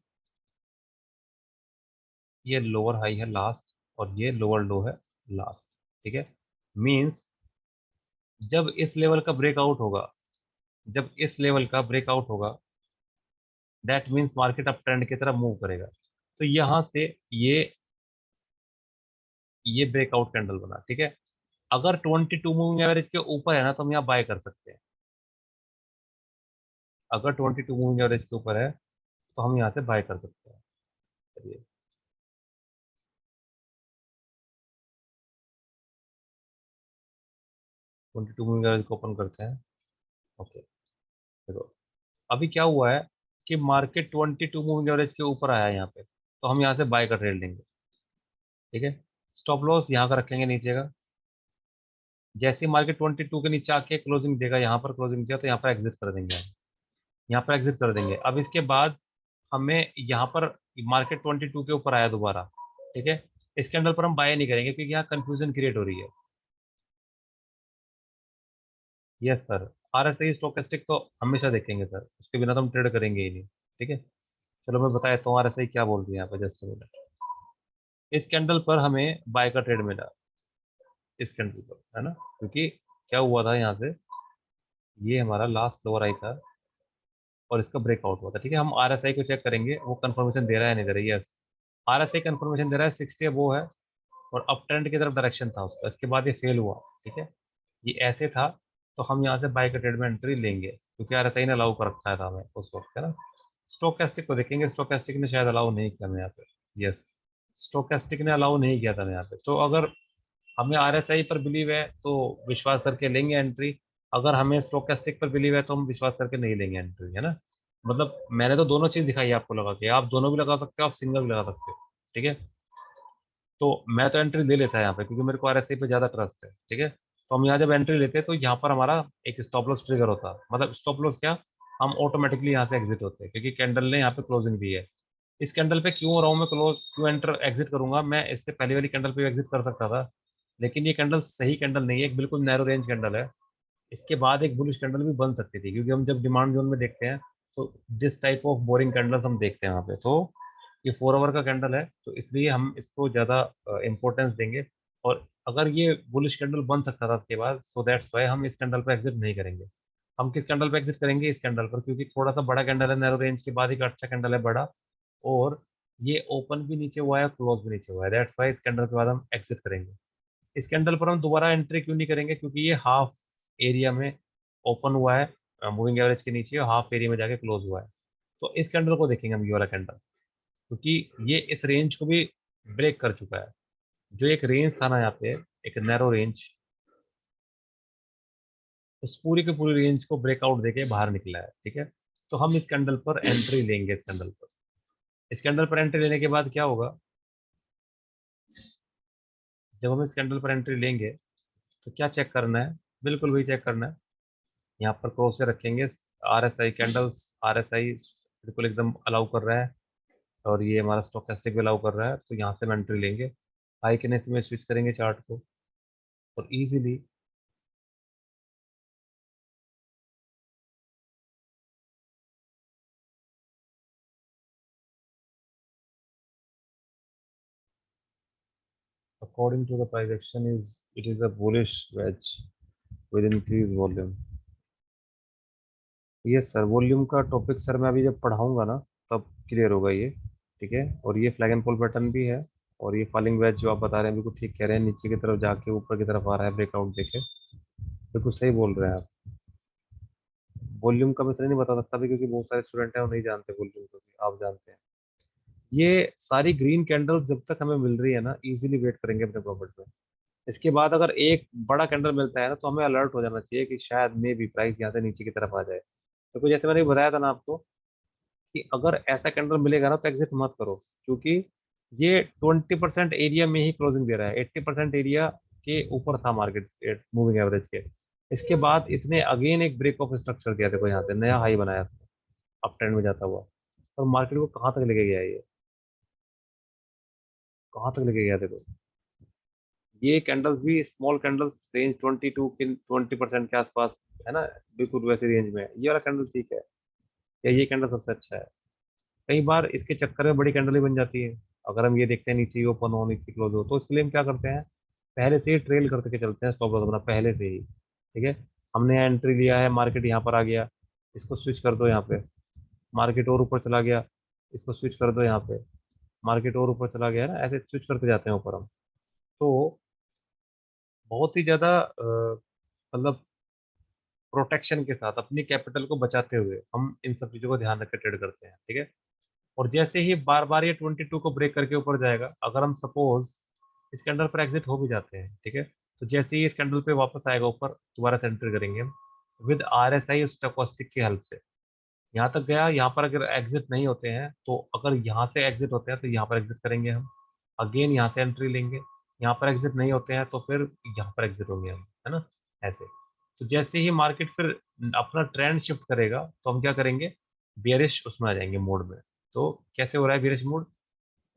ये लोअर हाई है लास्ट, और ये लोअर लो है लास्ट, ठीक है। मींस जब इस लेवल का ब्रेकआउट होगा, जब इस लेवल का ब्रेकआउट होगा, that means market up trend की तरफ मूव करेगा। तो यहां से ये ब्रेकआउट कैंडल बना, ठीक है। अगर 22 मूविंग एवरेज के ऊपर है ना तो हम यहाँ बाय कर सकते हैं। अगर 22 मूविंग एवरेज के ऊपर है तो हम यहाँ से बाय कर सकते हैं। चलिए, 22 मूविंग एवरेज को ओपन करते हैं। ओके, देखो अभी क्या हुआ है कि मार्केट 22 मूविंग एवरेज के ऊपर आया है यहाँ पे, तो हम यहाँ से बाय का ट्रेड लेंगे, ठीक है। स्टॉप लॉस यहाँ का रखेंगे नीचे का। जैसे ही मार्केट 22 के नीचे आके क्लोजिंग देगा, यहाँ पर क्लोजिंग दिया तो यहाँ पर एग्जिट कर देंगे हम, यहाँ पर एग्जिट कर देंगे। अब इसके बाद हमें यहाँ पर मार्केट 22 के ऊपर आया दोबारा, ठीक है। इस कैंडल पर हम बाय नहीं करेंगे क्योंकि यहाँ कंफ्यूजन क्रिएट हो रही है। यस सर, RSI स्टोकेस्टिक तो हमेशा देखेंगे सर, उसके बिना तो हम ट्रेड करेंगे ही नहीं, ठीक है। चलो मैं बताया तो RSI क्या बोल रही है यहाँ पर, जस्ट मिनट। इस कैंडल पर हमें बाय का ट्रेड मिला, इस कैंडल पर, है ना, क्योंकि क्या हुआ था यहाँ से, ये हमारा लास्ट लोअर आई था और इसका ब्रेकआउट हुआ था, ठीक है। हम RSI को चेक करेंगे वो कंफर्मेशन दे रहा है नहीं दे रहा है। यस, RSI कंफर्मेशन दे रहा है, 60 वो है और अप ट्रेंड की तरफ डायरेक्शन था उसका। इसके बाद ये फेल हुआ, ठीक है, ये ऐसे था। तो हम यहाँ से बाय का ट्रेड में एंट्री लेंगे क्योंकि RSI ने अलाउ कर रखा था हमें उस वक्त, है ना। स्टोकेस्टिक को देखेंगे, स्टोकेस्टिक ने शायद अलाउ नहीं किया हमें यहाँ पे। यस, स्टोकेस्टिक ने अलाउ नहीं किया था हमें यहाँ पे। तो अगर हमें RSI पर बिलीव है तो विश्वास करके लेंगे एंट्री, अगर हमें स्टोकेस्टिक पर बिलीव है तो हम विश्वास करके नहीं लेंगे एंट्री, है ना। मतलब मैंने तो दोनों चीज दिखाई है आपको लगा के, आप दोनों भी लगा सकते हो, आप सिंगल भी लगा सकते हो, ठीक है। तो मैं तो एंट्री ले लेता है यहाँ पे, क्योंकि मेरे को आरएसआई पे ज्यादा ट्रस्ट है, ठीक है। तो हम यहाँ जब एंट्री लेते हैं तो यहाँ पर हमारा एक स्टॉप लॉस ट्रिगर होता है। मतलब स्टॉप लॉस क्या, हम ऑटोमेटिकली यहाँ से एग्जिट होते हैं, क्योंकि कैंडल ने यहाँ पे क्लोजिंग दी है। इस कैंडल पे क्यों हो रहा हूँ मैं क्लोज, क्यों एंटर एग्जिट करूंगा, मैं इससे पहले वाली कैंडल पे एग्जिट कर सकता था, लेकिन ये कैंडल सही कैंडल नहीं है, एक बिल्कुल नैरो रेंज कैंडल है। इसके बाद एक बुलिश कैंडल भी बन सकती थी, क्योंकि हम जब डिमांड जोन में देखते हैं तो this type of boring candles हम देखते हैं वहाँ पे। तो ये 4 आवर का कैंडल है, तो इसलिए हम इसको ज़्यादा इंपॉर्टेंस देंगे। और अगर ये बुलिश कैंडल बन सकता था उसके बाद, सो दैट्स वाई हम इस कैंडल पर एग्जिट नहीं करेंगे। हम किस कैंडल पर एग्जिट करेंगे, इस कैंडल पर, क्योंकि थोड़ा सा बड़ा कैंडल है, नैरो रेंज के बाद एक अच्छा कैंडल है बड़ा, और ये ओपन भी नीचे हुआ है, क्लोज भी नीचे हुआ है, दैट्स वाई इस कैंडल के बाद हम एग्जिट करेंगे। इस कैंडल पर हम दोबारा एंट्री क्यों नहीं करेंगे, क्योंकि ये हाफ एरिया में ओपन हुआ है, मूविंग एवरेज के नीचे, और हाफ एरिया में जाके क्लोज हुआ है। तो इस कैंडल को देखेंगे हम, ये वाला कैंडल, क्योंकि ये इस रेंज को भी ब्रेक कर चुका है। जो एक रेंज था ना यहाँ पे, एक नैरो रेंज, उस पूरी की पूरी रेंज को ब्रेकआउट देके बाहर निकला है, ठीक है। तो हम इस कैंडल पर एंट्री लेंगे, इस कैंडल पर। इस कैंडल पर एंट्री लेने के बाद क्या होगा, जब हम इस कैंडल पर एंट्री लेंगे तो क्या चेक करना है, बिल्कुल वही चेक करना है। यहाँ पर क्रॉस से रखेंगे, आरएसआई कैंडल्स, आरएसआई बिल्कुल एकदम अलाउ कर रहा है, और ये हमारा स्टोकेस्टिक भी अलाउ कर रहा है, तो यहाँ से हम एंट्री लेंगे। हाई के में स्विच करेंगे चार्ट को, और easily according to the price action is it is a bullish wedge with increased volume। ये सर वॉल्यूम का टॉपिक सर मैं अभी जब पढ़ाऊंगा ना, तब क्लियर होगा ये, ठीक है। और ये फ्लैग एंड पुल पैटर्न भी है, और ये फॉलिंग वेज जो आप बता रहे हैं बिल्कुल ठीक कह रहे हैं, नीचे की तरफ जाके ऊपर की तरफ आ रहा है ब्रेकआउट देके, बिल्कुल सही बोल रहे हैं आप। वॉल्यूम का मैं सही नहीं बता सकता भी, क्योंकि बहुत सारे स्टूडेंट हैं वो नहीं जानते वॉल्यूम को भी, आप जानते हैं। ये सारी ग्रीन कैंडल्स जब तक हमें मिल रही है ना, इजीली वेट करेंगे अपने प्रॉफिट में। इसके बाद अगर एक बड़ा कैंडल मिलता है ना, तो हमें अलर्ट हो जाना चाहिए कि शायद मे भी प्राइस यहाँ से नीचे की तरफ आ जाए। तो जैसे मैंने बताया था ना आपको, कि अगर ऐसा कैंडल मिलेगा ना तो एग्जिट मत करो, क्योंकि ये 20% एरिया में ही क्लोजिंग दे रहा है, 80% एरिया के ऊपर था मार्केट मूविंग एवरेज के। इसके बाद इसने अगेन एक ब्रेक ऑफ स्ट्रक्चर दिया, देखो यहाँ से नया हाई बनाया, अप ट्रेंड में जाता हुआ। और मार्केट को कहाँ तक लेके गया है ये, कहाँ तक लेके गया देखो। ये कैंडल्स भी स्मॉल कैंडल्स रेंज 22 के 20% के आसपास है ना, बिल्कुल वैसे रेंज में है। ये वाला कैंडल ठीक है, या ये कैंडल सबसे अच्छा है। कई बार इसके चक्कर में बड़ी कैंडल ही बन जाती है। अगर हम ये देखते हैं नीचे ही ओपन हो, नीचे क्लोज हो, तो इसके लिए हम क्या करते हैं, पहले से ही ट्रेल करके चलते हैं, स्टॉप लॉस अपना पहले से ही, ठीक है। हमने यहाँ एंट्री लिया है, मार्केट यहाँ पर आ गया, इसको स्विच कर दो यहाँ पे। मार्केट और ऊपर चला गया, इसको स्विच कर दो यहाँ पे। मार्केट और ऊपर चला गया ना, ऐसे स्विच करते जाते हैं ऊपर हम। तो बहुत ही ज्यादा मतलब प्रोटेक्शन के साथ, अपनी कैपिटल को बचाते हुए हम इन सब चीजों को ध्यान रख के ट्रेड करते हैं, ठीक है। और जैसे ही बार बार ये 22 को ब्रेक करके ऊपर जाएगा, अगर हम सपोज इस कैंडल पर एग्जिट हो भी जाते हैं, ठीक है, तो जैसे ही इस कैंडल पे वापस आएगा ऊपर, दोबारा से एंटर करेंगे हम विद आरएसआई स्टोकेस्टिक की हेल्प से। यहाँ तक गया, यहाँ पर अगर एग्जिट नहीं होते हैं, तो अगर यहाँ से एग्जिट होते हैं तो यहाँ पर एग्जिट करेंगे हम, अगेन यहाँ से एंट्री लेंगे। यहाँ पर एग्जिट नहीं होते हैं तो फिर यहाँ पर एग्जिट होंगे हम, है ना, ऐसे। तो जैसे ही मार्केट फिर अपना ट्रेंड शिफ्ट करेगा, तो हम क्या करेंगे, बियरिश उसमें आ जाएंगे मोड में। तो कैसे हो रहा है बियरिश मोड,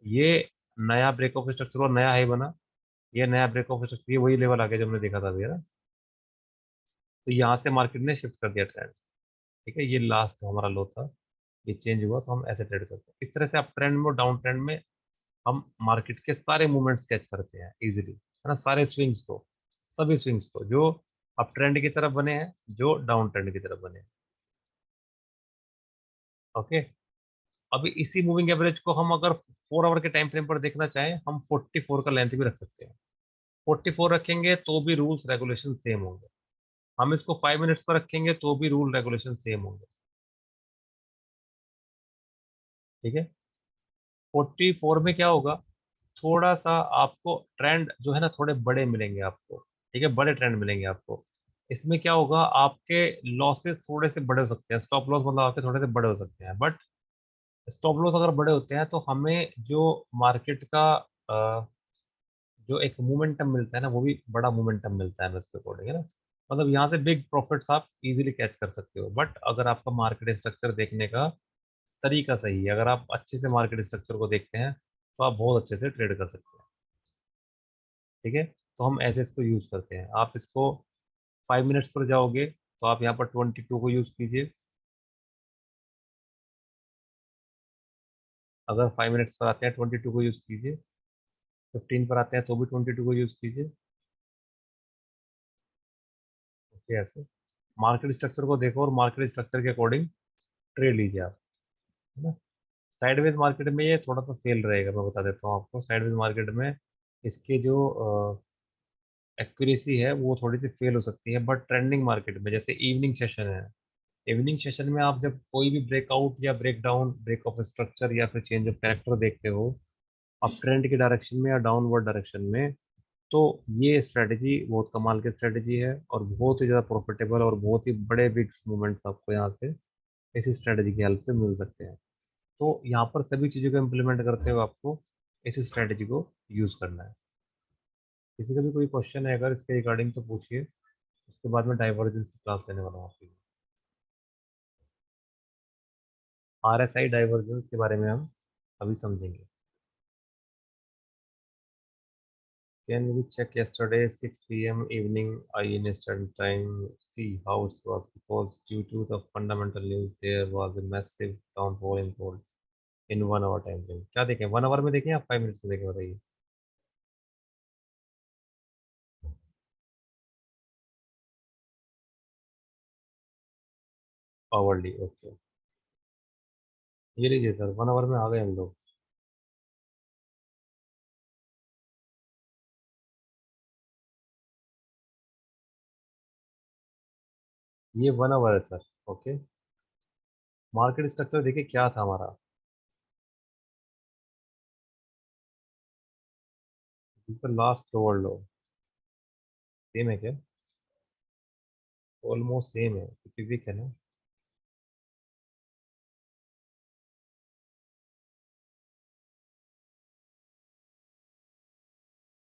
ये नया ब्रेक ऑफ स्ट्रक्चर और नया हाई बना, ये नया ब्रेक ऑफ स्ट्रक्चर, ये वही लेवल आ गया जो हमने देखा था अभी, है ना। तो यहाँ से मार्केट ने शिफ्ट कर दिया ट्रेंड, ठीक है। ये लास्ट हमारा लो था, ये चेंज हुआ, तो हम ऐसे ट्रेड करते हैं। इस तरह से अप ट्रेंड में और डाउन ट्रेंड में हम मार्केट के सारे मूवमेंट्स कैच करते हैं इजीली, है ना, सारे स्विंग्स को, सभी स्विंग्स को, जो अप ट्रेंड की तरफ बने हैं, जो डाउन ट्रेंड की तरफ बने हैं। ओके। अभी इसी मूविंग एवरेज को हम अगर 4 आवर के टाइम फ्रेम पर देखना चाहें, हम 44 का लेंथ भी रख सकते हैं। 44 रखेंगे तो भी रूल्स रेगुलेशन सेम होंगे, हम इसको 5 मिनट्स पर रखेंगे तो भी रूल रेगुलेशन सेम होंगे, ठीक है। 44 में क्या होगा, थोड़ा सा आपको ट्रेंड जो है ना, थोड़े बड़े मिलेंगे आपको, ठीक है, बड़े ट्रेंड मिलेंगे आपको। इसमें क्या होगा, आपके लॉसेस थोड़े से बड़े हो सकते हैं, स्टॉप लॉस मतलब आपके थोड़े से बड़े हो सकते हैं, बट स्टॉप लॉस अगर बड़े होते हैं तो हमें जो मार्केट का जो एक मोमेंटम मिलता है ना, वो भी बड़ा मोमेंटम मिलता है उसके अकॉर्डिंग, है ना। मतलब यहाँ से बिग प्रॉफिट्स आप इजीली कैच कर सकते हो, बट अगर आपका मार्केट स्ट्रक्चर देखने का तरीका सही है, अगर आप अच्छे से मार्केट स्ट्रक्चर को देखते हैं, तो आप बहुत अच्छे से ट्रेड कर सकते हैं। ठीक है, तो हम ऐसे इसको यूज करते हैं। आप इसको 5 मिनट्स पर जाओगे तो आप यहाँ पर 22 को यूज कीजिए। अगर 5 मिनट्स पर आते हैं 22 को यूज कीजिए। 15 पर आते हैं तो भी 22 को यूज कीजिए। ओके, ऐसे मार्केट स्ट्रक्चर को देखो और मार्केट स्ट्रक्चर के अकॉर्डिंग ट्रेड लीजिए आप, है ना। साइडवेज मार्केट में ये थोड़ा सा फेल रहेगा, मैं बता देता हूँ आपको। साइडवेज मार्केट में इसके जो एक्यूरेसी है वो थोड़ी सी फेल हो सकती है, बट ट्रेंडिंग मार्केट में जैसे इवनिंग सेशन है, इवनिंग सेशन में आप जब कोई भी ब्रेकआउट या ब्रेकडाउन, ब्रेक ऑफ स्ट्रक्चर या फिर चेंज ऑफ कैरेक्टर देखते हो अप ट्रेंड की डायरेक्शन में या डाउनवर्ड डायरेक्शन में, तो ये स्ट्रेटजी बहुत कमाल की स्ट्रेटजी है और बहुत ही ज़्यादा प्रॉफिटेबल और बहुत ही बड़े बिग्स मूवमेंट्स आपको यहाँ से इसी स्ट्रेटजी की हेल्प से मिल सकते हैं। तो यहाँ पर सभी चीज़ों को इम्प्लीमेंट करते हुए आपको इस स्ट्रेटजी को यूज़ करना है। किसी का भी कोई क्वेश्चन है अगर इसके रिगार्डिंग तो पूछिए, उसके बाद में डाइवर्जेंस की क्लास लेने वाला हूँ आपके लिए। RSI डाइवर्जेंस के बारे में हम अभी समझेंगे। Can we check yesterday 6 p.m. evening IN Eastern Time, see how it was? Because due to the fundamental news, there was a massive downfall in gold in 1 hour time frame. क्या देखें, 1 आवर में देखें या 5 मिनट्स में देखें, बताइए। Hourly, okay. ये लीजिए सर, 1 आवर में आ गए हम लोग। ये 1 आवर है सर, ओके। मार्केट स्ट्रक्चर देखिए क्या था हमारा। लास्ट लोअर लो सेम है क्या? ऑलमोस्ट सेम है क्योंकि वीक है ना।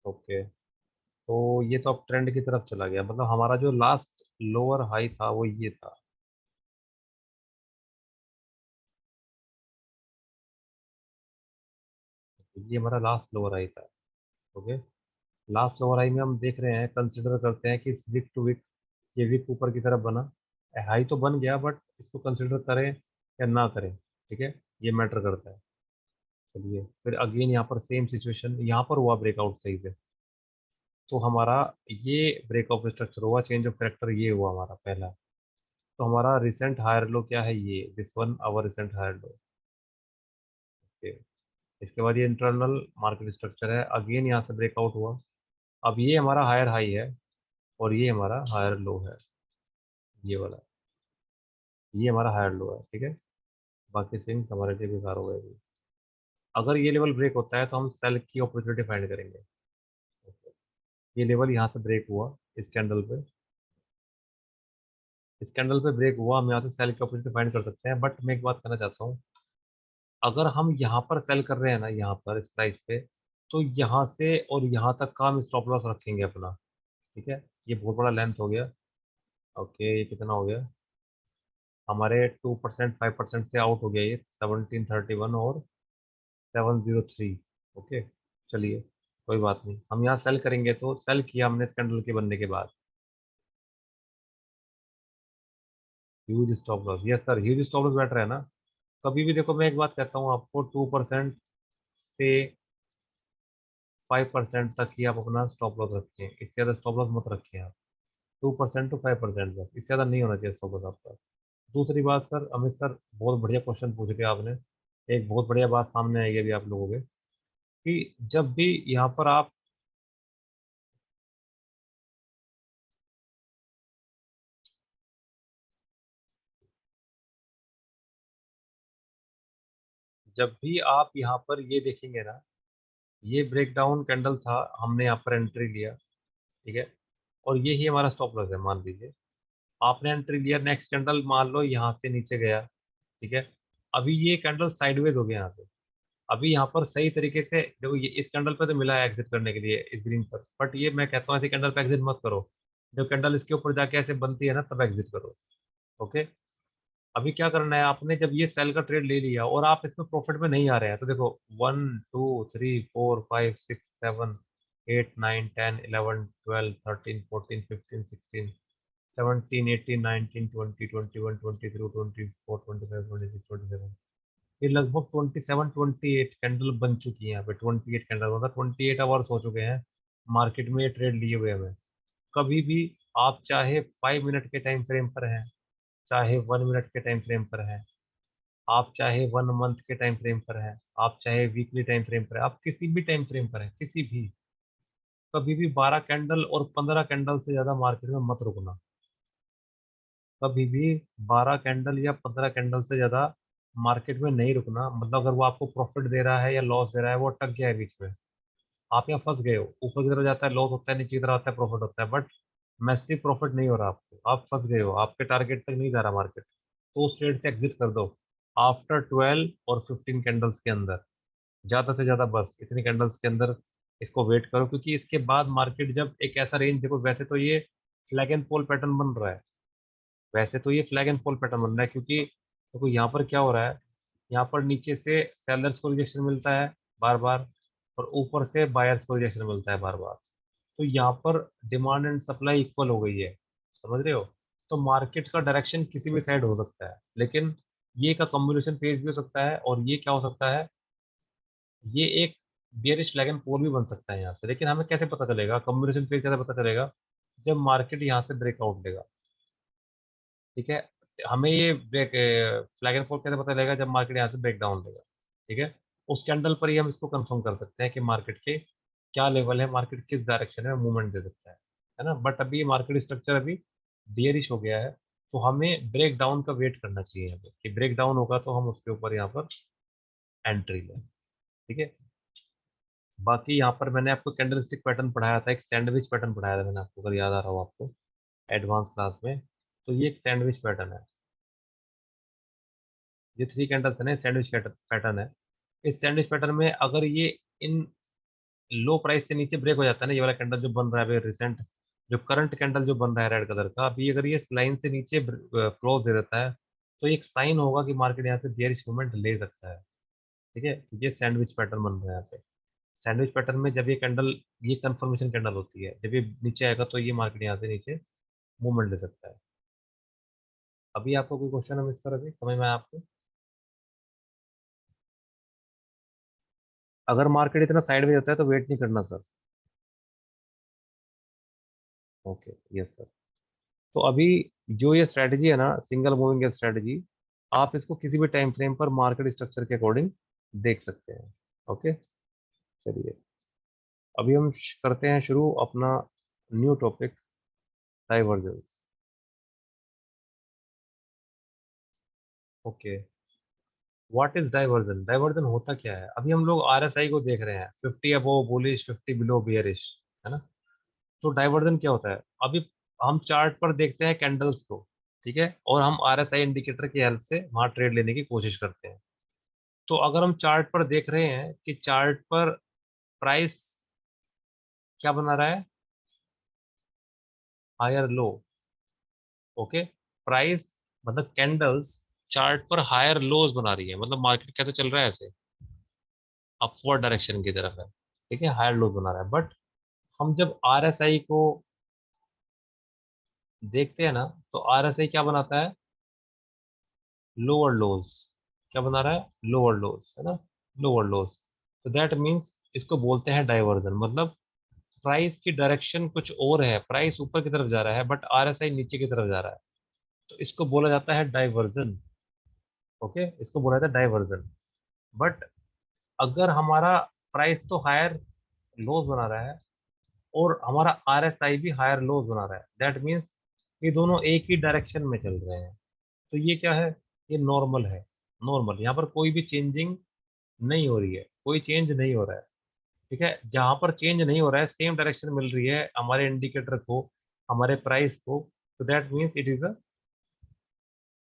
ओके, तो ये तो अब ट्रेंड की तरफ चला गया, मतलब हमारा जो लास्ट लोअर हाई था वो ये था। ये हमारा लास्ट लोअर हाई था। ओके, लास्ट लोअर हाई में हम देख रहे हैं, कंसिडर करते हैं कि वीक टू वीक ये वीक ऊपर की तरफ बना, हाई तो बन गया, बट इसको कंसिडर करें या ना करें, ठीक है, ये मैटर करता है। चलिए फिर अगेन यहाँ पर सेम सिचुएशन, यहाँ पर हुआ ब्रेकआउट सही से, तो हमारा ये ब्रेक ऑफ स्ट्रक्चर हुआ, चेंज ऑफ करेक्टर ये हुआ हमारा पहला। तो हमारा रिसेंट हायर लो क्या है, ये this one hour recent higher low. Okay, इसके बाद ये इंटरनल मार्केट स्ट्रक्चर है, अगेन यहाँ से ब्रेकआउट हुआ। अब ये हमारा हायर हाई है और ये हमारा हायर लो है, ये वाला, ये हमारा हायर लो है, ठीक है। बाकी स्विंग्स हमारे लिए बेकार हो गए। अगर ये लेवल ब्रेक होता है तो हम सेल की अपॉर्चुनिटी फाइंड करेंगे। ये लेवल यहाँ से ब्रेक हुआ इस कैंडल पे, इस कैंडल पे ब्रेक हुआ, हम यहाँ से सेल की अपॉर्चुनिटी फाइंड कर सकते हैं। बट मैं एक बात कहना चाहता हूँ, अगर हम यहाँ पर सेल कर रहे हैं ना, यहाँ पर इस प्राइस पे, तो यहाँ से और यहाँ तक का हम स्टॉप लॉस रखेंगे अपना, ठीक है। ये बहुत बड़ा लेंथ हो गया। ओके, ये कितना हो गया हमारे 2%, 5% से आउट हो गया ये, 1731 और 703। ओके, चलिए कोई बात नहीं, हम यहाँ सेल करेंगे, तो सेल किया हमने इस कैंडल के बनने के बाद। Huge stop loss, yes sir, huge stop loss better है ना। कभी भी देखो, मैं एक बात कहता हूँ आपको, 2% से 5% तक ही आप अपना स्टॉप लॉस रखें, इससे ज़्यादा स्टॉप लॉस मत रखें आप। 2% to 5% बस, इससे ज़्यादा नहीं होना चाहिए स्टॉप लॉस आपका। दूसरी बात सर, अमित सर, बहुत बढ़िया क्वेश्चन पूछ के आपने, एक बहुत बढ़िया बात सामने आएगी अभी आप लोगों के, कि जब भी यहाँ पर आप, जब भी आप यहाँ पर ये देखेंगे ना, ये ब्रेकडाउन कैंडल था, हमने यहाँ पर एंट्री लिया, ठीक है, और ये ही हमारा स्टॉप लॉस है मान लीजिए। आपने एंट्री लिया, नेक्स्ट कैंडल मान लो यहाँ से नीचे गया, ठीक है, अभी ये कैंडल साइडवेज हो गया यहाँ से, अभी यहाँ पर सही तरीके से देखो, ये इस कैंडल पे तो मिला है एग्जिट करने के लिए इस ग्रीन पर, बट ये मैं कहता हूँ ऐसे कैंडल पे एग्जिट मत करो। जब कैंडल इसके ऊपर जाके ऐसे बनती है ना, तब एग्जिट करो। ओके। अभी क्या करना है, आपने जब ये सेल का ट्रेड ले लिया और आप इसमें प्रॉफिट में नहीं आ रहे हैं, तो देखो 1 2 3 4 5 6 7 8 9 10 11 12 13 14 15 16 17 18 19 20 21 22 23 24 25 26 27 ये लगभग 27 28 कैंडल बन चुकी हैं यहाँ पे। 28 कैंडल मतलब 28 आवर्स हो चुके हैं मार्केट में ये ट्रेड लिए हुए हमें। कभी भी आप चाहे 5 मिनट के टाइम फ्रेम पर हैं, चाहे 1 मिनट के टाइम फ्रेम पर हैं, आप चाहे 1 मंथ के टाइम फ्रेम पर हैं, आप चाहे वीकली टाइम फ्रेम पर हैं, आप किसी भी टाइम फ्रेम पर हैं, किसी भी, कभी भी 12 कैंडल और 15 कैंडल से ज्यादा मार्केट में मत रुकना। कभी भी 12 कैंडल या 15 कैंडल से ज्यादा मार्केट में नहीं रुकना। मतलब अगर वो आपको प्रॉफिट दे रहा है या लॉस दे रहा है, वो अटक गया है बीच में, आप यहाँ फंस गए हो। ऊपर की तरफ जाता है लॉस होता है, नीचे की तरफ आता है प्रॉफिट होता है, बट मैसिव प्रॉफिट नहीं हो रहा आपको, आप फंस गए हो, आपके टारगेट तक नहीं जा रहा मार्केट, तो उस ट्रेड से एग्जिट कर दो आफ्टर 12 और 15 कैंडल्स के अंदर। ज्यादा से ज्यादा बस इतनी कैंडल्स के अंदर इसको वेट करो, क्योंकि इसके बाद मार्केट जब एक ऐसा रेंज, देखो वैसे तो ये फ्लैग एंड पोल पैटर्न बन रहा है, वैसे तो ये फ्लैग एंड पोल पैटर्न बन रहा है, क्योंकि देखो यहाँ पर क्या हो रहा है, यहाँ पर नीचे से सेलर्स को रिजेक्शन मिलता है बार बार, और ऊपर से बायर्स को रिजेक्शन मिलता है बार बार। तो यहाँ पर डिमांड एंड सप्लाई इक्वल हो गई है, समझ रहे हो। तो मार्केट का डायरेक्शन किसी भी साइड हो सकता है, लेकिन ये का कम्बिनेशन फेज भी हो सकता है, और ये क्या हो सकता है, ये एक बियरिश फ्लैग एंड पोल भी बन सकता है यहाँ से। लेकिन हमें कैसे पता चलेगा कम्बिनेशन फेज, कैसे पता चलेगा, जब मार्केट यहाँ से ब्रेकआउट लेगा। ठीक है। हमें ये ब्रेक फ्लैग एंड फोर कैसे पता चलेगा, जब मार्केट यहाँ से ब्रेक डाउन देगा। ठीक है। उस कैंडल पर ही हम इसको कंफर्म कर सकते हैं कि मार्केट के क्या लेवल है, मार्केट किस डायरेक्शन में मूवमेंट दे सकता है ना। बट अभी मार्केट स्ट्रक्चर अभी बियरिश हो गया है, तो हमें ब्रेक डाउन का वेट करना चाहिए यहाँ पे, कि ब्रेक डाउन होगा तो हम उसके ऊपर यहाँ पर एंट्री लें। ठीक है। बाकी यहाँ पर मैंने आपको कैंडल स्टिक पैटर्न पढ़ाया था, एक सैंडविच पैटर्न पढ़ाया था मैंने आपको, अगर याद आ रहा हो आपको एडवांस क्लास में। तो ये एक सैंडविच पैटर्न है, ये 3 कैंडल्स है ना, सैंडविच पैटर्न है। इस सैंडविच पैटर्न में अगर ये इन लो प्राइस से नीचे ब्रेक हो जाता है ना, ये वाला कैंडल जो बन रहा है अभी रिसेंट, जो करंट कैंडल जो बन रहा है रेड कलर का, अभी अगर ये इस लाइन से नीचे क्लोज दे देता है, तो ये एक साइन होगा कि मार्केट यहाँ से बेयरिश मूवमेंट ले सकता है। ठीक है। तो ये सैंडविच पैटर्न बन रहा है यहाँ पे। सैंडविच पैटर्न में जब ये कैंडल, ये कंफर्मेशन कैंडल होती है, जब ये नीचे आएगा तो ये मार्केट यहाँ से नीचे मूवमेंट ले सकता है। अभी आपको कोई क्वेश्चन है मिस्टर, अभी समझ में आया आपको? अगर मार्केट इतना साइडवेज होता है तो वेट नहीं करना सर। Okay, yes sir. तो अभी जो ये स्ट्रेटजी है ना, सिंगल मूविंग स्ट्रेटजी, आप इसको किसी भी टाइम फ्रेम पर मार्केट स्ट्रक्चर के अकॉर्डिंग देख सकते हैं। ओके। चलिए, अभी हम करते हैं शुरू अपना new topic, divergence. Okay. What is diversion, diversion होता क्या है? अभी हम लोग आरएसआई को देख रहे हैं, 50 अबोव बुलिश, 50 बिलो बियरिश, है ना। तो डाइवर्जन क्या होता है? अभी हम चार्ट पर देखते हैं कैंडल्स को, ठीक है, और हम आरएसआई इंडिकेटर की हेल्प से वहां ट्रेड लेने की कोशिश करते हैं। तो अगर हम चार्ट पर देख रहे हैं कि चार्ट पर प्राइस क्या बना रहा है, हायर लो। ओके। प्राइस मतलब कैंडल्स चार्ट पर हायर लोज बना रही है, मतलब मार्केट कैसे चल रहा है, ऐसे अपवर्ड डायरेक्शन की तरफ है। ठीक है, हायर लोज बना रहा है। बट हम जब आरएसआई को देखते हैं ना, तो आरएसआई क्या बनाता है, लोअर लोज। क्या बना रहा है, लोअर लोज, है ना, लोअर लोज। तो दैट मीन्स इसको बोलते हैं डाइवर्जन। मतलब प्राइस की डायरेक्शन कुछ और है, प्राइस ऊपर की तरफ जा रहा है बट आरएसआई नीचे की तरफ जा रहा है, तो इसको बोला जाता है डाइवर्जन। ओके, इसको बोला जाता है डाइवर्जन। बट अगर हमारा प्राइस तो हायर लोज बना रहा है और हमारा आरएसआई भी हायर लोज बना रहा है, दैट मीन्स ये दोनों एक ही डायरेक्शन में चल रहे हैं, तो ये क्या है, ये नॉर्मल है। नॉर्मल, यहाँ पर कोई भी चेंजिंग नहीं हो रही है, कोई चेंज नहीं हो रहा है। ठीक है, जहां पर चेंज नहीं हो रहा है, सेम डायरेक्शन मिल रही है हमारे इंडिकेटर को, हमारे प्राइस को, तो that means it is a,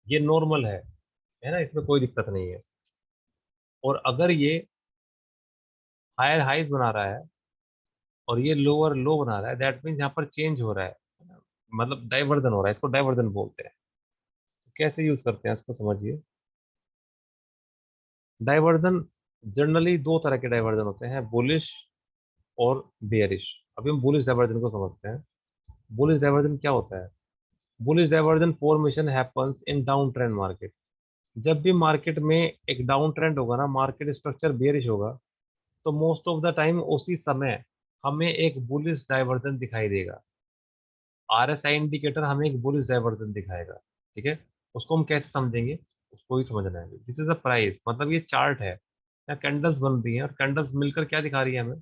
ये नॉर्मल है ना, इसमें कोई दिक्कत नहीं है। और अगर ये हायर हाइज बना रहा है और ये लोअर लो बना रहा है, दैट मीन्स यहाँ पर चेंज हो रहा है, मतलब डाइवर्जन हो रहा है, इसको डाइवर्जन बोलते हैं। तो कैसे यूज करते हैं इसको समझिए। डाइवर्जन जनरली दो तरह के डाइवर्जन होते हैं, बुलिश और बेयरिश। अभी हम बुलिश डाइवर्जन को समझते हैं। बुलिश डाइवर्जन क्या होता है? Bullish diversion formation happens in down trend market. जब भी मार्केट में एक डाउन ट्रेंड होगा ना, मार्केट स्ट्रक्चर बेयरिश होगा, तो मोस्ट ऑफ द टाइम उसी समय हमें एक बुलिश डाइवर्जन दिखाई देगा। आरएसआई इंडिकेटर हमें एक बुलिश डाइवर्जन दिखाएगा। ठीक है, उसको हम कैसे समझेंगे, उसको ही समझना है। दिस इज अ प्राइस, मतलब ये चार्ट है, यहाँ कैंडल्स बन रही हैं और कैंडल्स मिलकर क्या दिखा रही है हमें,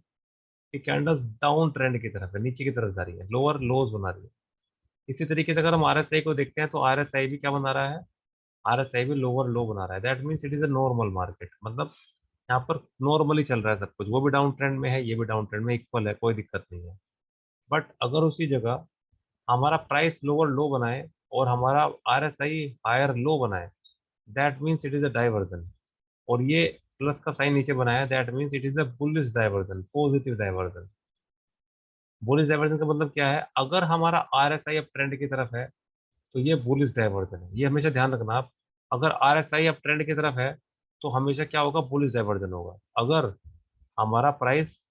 कि कैंडल्स डाउन ट्रेंड की तरफ है, नीचे की तरफ जा रही है, लोअर लोज बना रही है। इसी तरीके से अगर हम आरएसआई को देखते हैं तो आरएसआई भी क्या बना रहा है, आरएसआई भी लोअर लो बना रहा है। That means it is a normal market, मतलब यहाँ पर नॉर्मली चल रहा है सब कुछ, वो भी डाउन ट्रेंड में है, ये भी डाउन ट्रेंड में, इक्वल है, कोई दिक्कत नहीं है। बट अगर उसी जगह हमारा प्राइस लोअर लो बनाए और हमारा आरएसआई हायर लो बनाए, that means it is a diversion. और ये प्लस का साइन नीचे बनाया, that means it is a bullish diversion, positive diversion. Bullish diversion का मतलब क्या है, अगर हमारा आरएसआई अब ट्रेंड की तरफ है तो ये बुलिश डाइवर्जन है, ये हमेशा ध्यान रखना आप। अगर आरएसआई अब ट्रेंड की तरफ है तो हमेशा क्या होगा, बुलिश डाइवर्जन होगा। हमारा प्राइस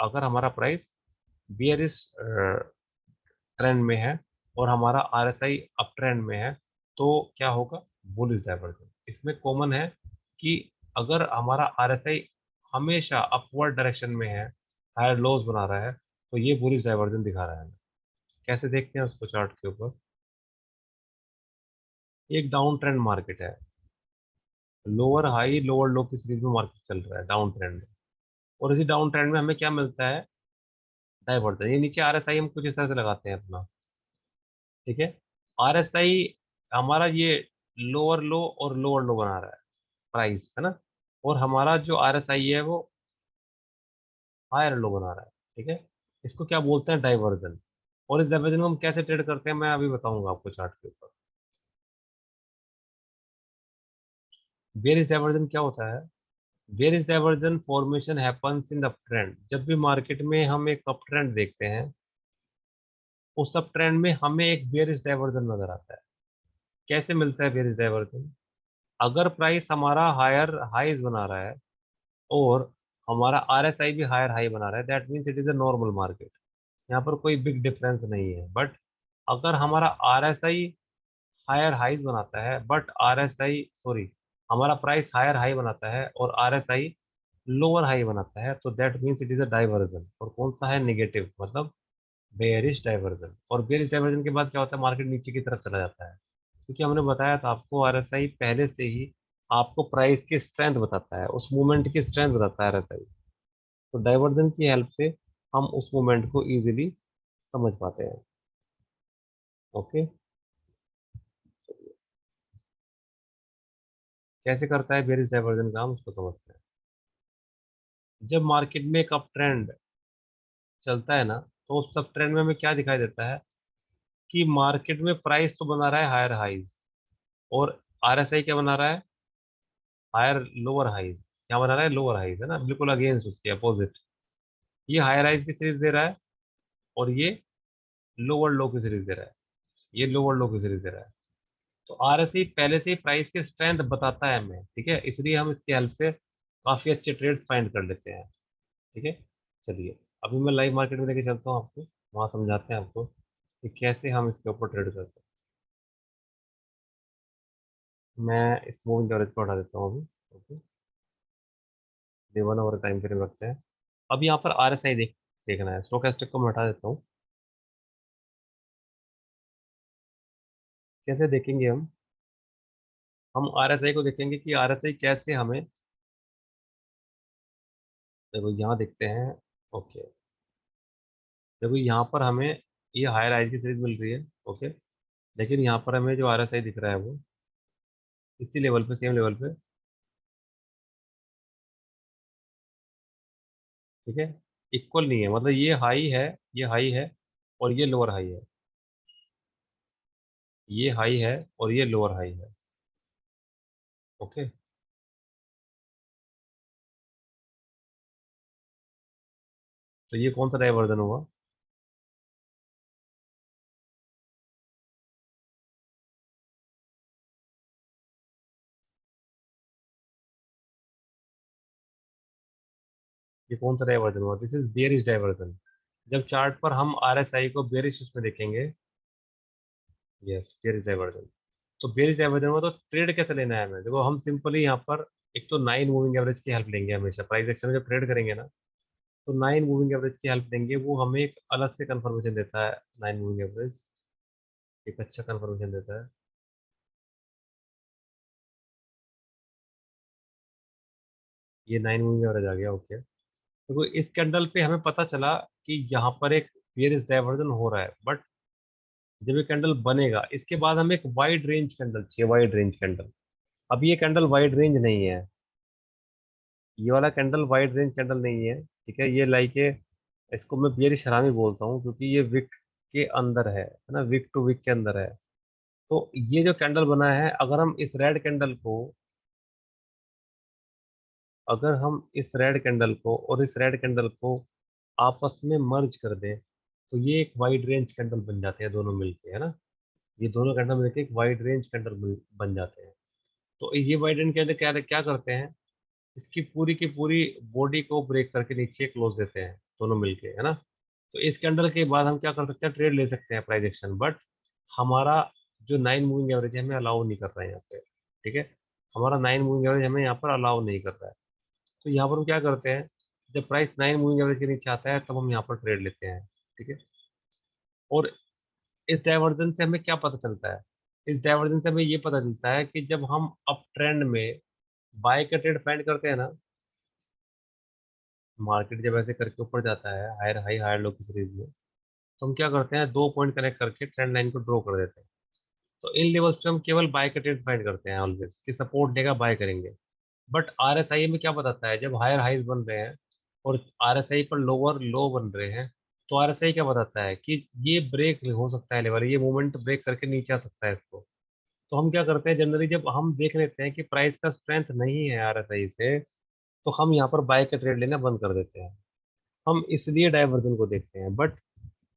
अगर हमारा प्राइस बियरिश ट्रेंड में है और हमारा आरएसआई अप ट्रेंड में है, तो क्या होगा, बुलिश डाइवर्जन। इसमें कॉमन है कि अगर हमारा आरएसआई हमेशा अपवर्ड डायरेक्शन में है, हायर लोज बना रहा है, तो ये बुलिश डाइवर्जन दिखा रहा है। कैसे देखते हैं उसको चार्ट के ऊपर। ये एक डाउन ट्रेंड मार्केट है, लोअर हाई लोअर लो की सीरीज में मार्केट चल रहा है डाउन ट्रेंड में। और इसी डाउन ट्रेंड में हमें क्या मिलता है, डाइवर्जन। ये नीचे आरएसआई हम कुछ इस तरह से लगाते हैं अपना। ठीक है, आरएसआई हमारा ये लोअर लो और लोअर लो बना रहा है, प्राइस है ना, और हमारा जो आरएसआई है वो हायर लो बना रहा है। ठीक है, इसको क्या बोलते हैं, डाइवर्जन। और इस डाइवर्जन को हम कैसे ट्रेड करते हैं, मैं अभी बताऊंगा आपको चार्ट के ऊपर। बेयरिश डाइवर्जन क्या होता है? Bearish diversion formation happens in the trend. जब भी मार्केट में हम एक अप ट्रेंड देखते हैं, उस सब ट्रेंड में हमें एक बेयरिश डाइवर्जन नजर आता है। कैसे मिलता है बेयरिश डाइवर्जन? अगर प्राइस हमारा हायर हाईज बना रहा है और हमारा आरएसआई भी हायर हाई बना रहा है, that means it is a normal market. यहाँ पर कोई बिग डिफरेंस नहीं है। बट अगर हमारा आरएसआई हायर हाईज बनाता है बट आरएसआई सॉरी हमारा प्राइस हायर हाई बनाता है और आरएसआई लोअर हाई बनाता है, तो that means it is a diversion. और कौन सा है, नेगेटिव, मतलब बेयरिश डाइवर्जन। और बेयरिश डाइवर्जन के बाद क्या होता है, मार्केट नीचे की तरफ चला जाता है। क्योंकि हमने बताया था आपको, आरएसआई पहले से ही आपको प्राइस की स्ट्रेंथ बताता है, उस मूवमेंट की स्ट्रेंथ बताता है आरएसआई। तो डाइवर्जन की हेल्प से हम उस मूवमेंट को इजीली समझ पाते हैं। ओके, कैसे करता है बेयरिश डाइवर्जन काम, उसको समझते हैं। जब मार्केट में एक अप ट्रेंड चलता है ना, तो उस सब ट्रेंड में हमें क्या दिखाई देता है, कि मार्केट में प्राइस तो बना रहा है हायर हाइज, और आरएसआई क्या बना रहा है, हायर लोअर हाइज। क्या बना रहा है, लोअर हाइज, है ना, बिल्कुल अगेंस्ट उसके अपोजिट। ये हायर हाइज की सीरीज दे रहा है और ये लोअर लो की सीरीज दे रहा है, ये लोअर लो की सीरीज दे रहा है। तो आरएसआई पहले से ही प्राइस की स्ट्रेंथ बताता है हमें, ठीक है, इसलिए हम इसकी हेल्प से काफी अच्छे ट्रेड्स फाइंड कर लेते हैं। ठीक है, चलिए अभी मैं लाइव मार्केट में लेके चलता हूँ आपको, वहाँ समझाते हैं आपको कि कैसे हम इसके ऊपर ट्रेड करते हैं। मैं इस मूविंग एवरेज को हटा देता हूँ अभी। Okay, day 1 hour time frame रखते हैं। अब यहाँ पर आरएसआई देखना है, स्टोकेस्टिक को मैं हटा देता हूँ। कैसे देखेंगे हम आरएसआई को देखेंगे कि आरएसआई कैसे हमें, देखो यहाँ देखते हैं। ओके, देखो यहाँ पर हमें ये हायर आई की सीरीज मिल रही है। ओके, लेकिन यहाँ पर हमें जो आरएसआई दिख रहा है वो इसी लेवल पे, सेम लेवल पे, ठीक है, इक्वल नहीं है, मतलब ये हाई है, ये हाई है और ये लोअर हाई है, ये हाई है और ये लोअर हाई है। ओके, तो ये कौन सा डाइवर्जन हुआ? ये कौन सा डाइवर्जन हुआ? This is bearish diversion. जब चार्ट पर हम RSI को बेयरिश उसमें देखेंगे। Yes, bearish diversion. तो बेयरिश डाइवर्जन हुआ तो ट्रेड कैसे लेना है हमें? देखो, हम सिंपली यहाँ पर एक तो 9 मूविंग एवरेज की हेल्प लेंगे हमेशा। प्राइस एक्शन में जब ट्रेड करेंगे ना, तो 9 मूविंग एवरेज की हेल्प लेंगे। वो हमें एक अलग से कंफर्मेशन देता है। 9 मूविंग एवरेज एक अच्छा कंफर्मेशन देता है। ये 9 मूविंग एवरेज आ गया, ओके। देखो, इस कैंडल पे हमें पता चला कि यहाँ पर एक बेयरिश डाइवर्जन हो रहा है, बट जब ये कैंडल बनेगा इसके बाद हमें एक वाइड रेंज कैंडल चाहिए, वाइड रेंज कैंडल। अब ये कैंडल वाइड रेंज नहीं है। ये वाला कैंडल वाइड रेंज कैंडल नहीं है, ठीक है। ये लाइक है, इसको मैं बेयरिश हरामी बोलता हूँ, क्योंकि ये विक के अंदर है ना, विक टू विक के अंदर है। तो ये जो कैंडल बना है, अगर हम इस रेड कैंडल को और इस रेड कैंडल को आपस में मर्ज कर दें, तो ये एक वाइड रेंज कैंडल बन जाते हैं दोनों मिलके, है ना। ये दोनों कैंडल मिलके एक वाइड रेंज कैंडल बन जाते हैं। तो ये वाइड रेंज कैंडल क्या क्या करते हैं? इसकी पूरी की पूरी बॉडी को ब्रेक करके नीचे क्लोज देते हैं दोनों मिलके, है ना। तो इस कैंडल के बाद हम क्या कर सकते हैं? ट्रेड ले सकते हैं प्राइस एक्शन, बट हमारा जो 9 मूविंग एवरेज है हमें अलाउ नहीं कर रहा है यहाँ पे, ठीक है। हमारा 9 मूविंग एवरेज हमें यहाँ पर अलाउ नहीं कर रहा है। तो यहाँ पर हम क्या करते हैं? जब प्राइस 9 मूविंग एवरेज के नीचे आता है तब हम यहाँ पर ट्रेड लेते हैं, ठीक है। और इस डाइवर्जन से हमें क्या पता चलता है? इस डाइवर्जन से हमें ये पता चलता है कि जब हम अप ट्रेंड में बाय का ट्रेड फाइंड करते हैं ना, मार्केट जब ऐसे करके ऊपर जाता है हायर हाई हायर लो की सीरीज में, तो हम क्या करते हैं? 2 पॉइंट कनेक्ट करके ट्रेंड लाइन को ड्रॉ कर देते हैं। तो इन लेवल्स पे हम केवल बाय का ट्रेड फाइंड करते हैं ऑलवेज, कि सपोर्ट देगा बाय करेंगे। बट RSI में क्या बताता है? जब हायर हाइज बन रहे हैं और RSI पर लोअर लो बन रहे हैं, तो RSI क्या बताता है? कि ये ब्रेक हो सकता है लेवल, ये मूवमेंट ब्रेक करके नीचे आ सकता है इसको। तो हम क्या करते हैं जनरली? जब हम देख लेते हैं कि प्राइस का स्ट्रेंथ नहीं है RSI से, तो हम यहाँ पर बाय का ट्रेड लेना बंद कर देते हैं। हम इसलिए डाइवर्जन को देखते हैं। बट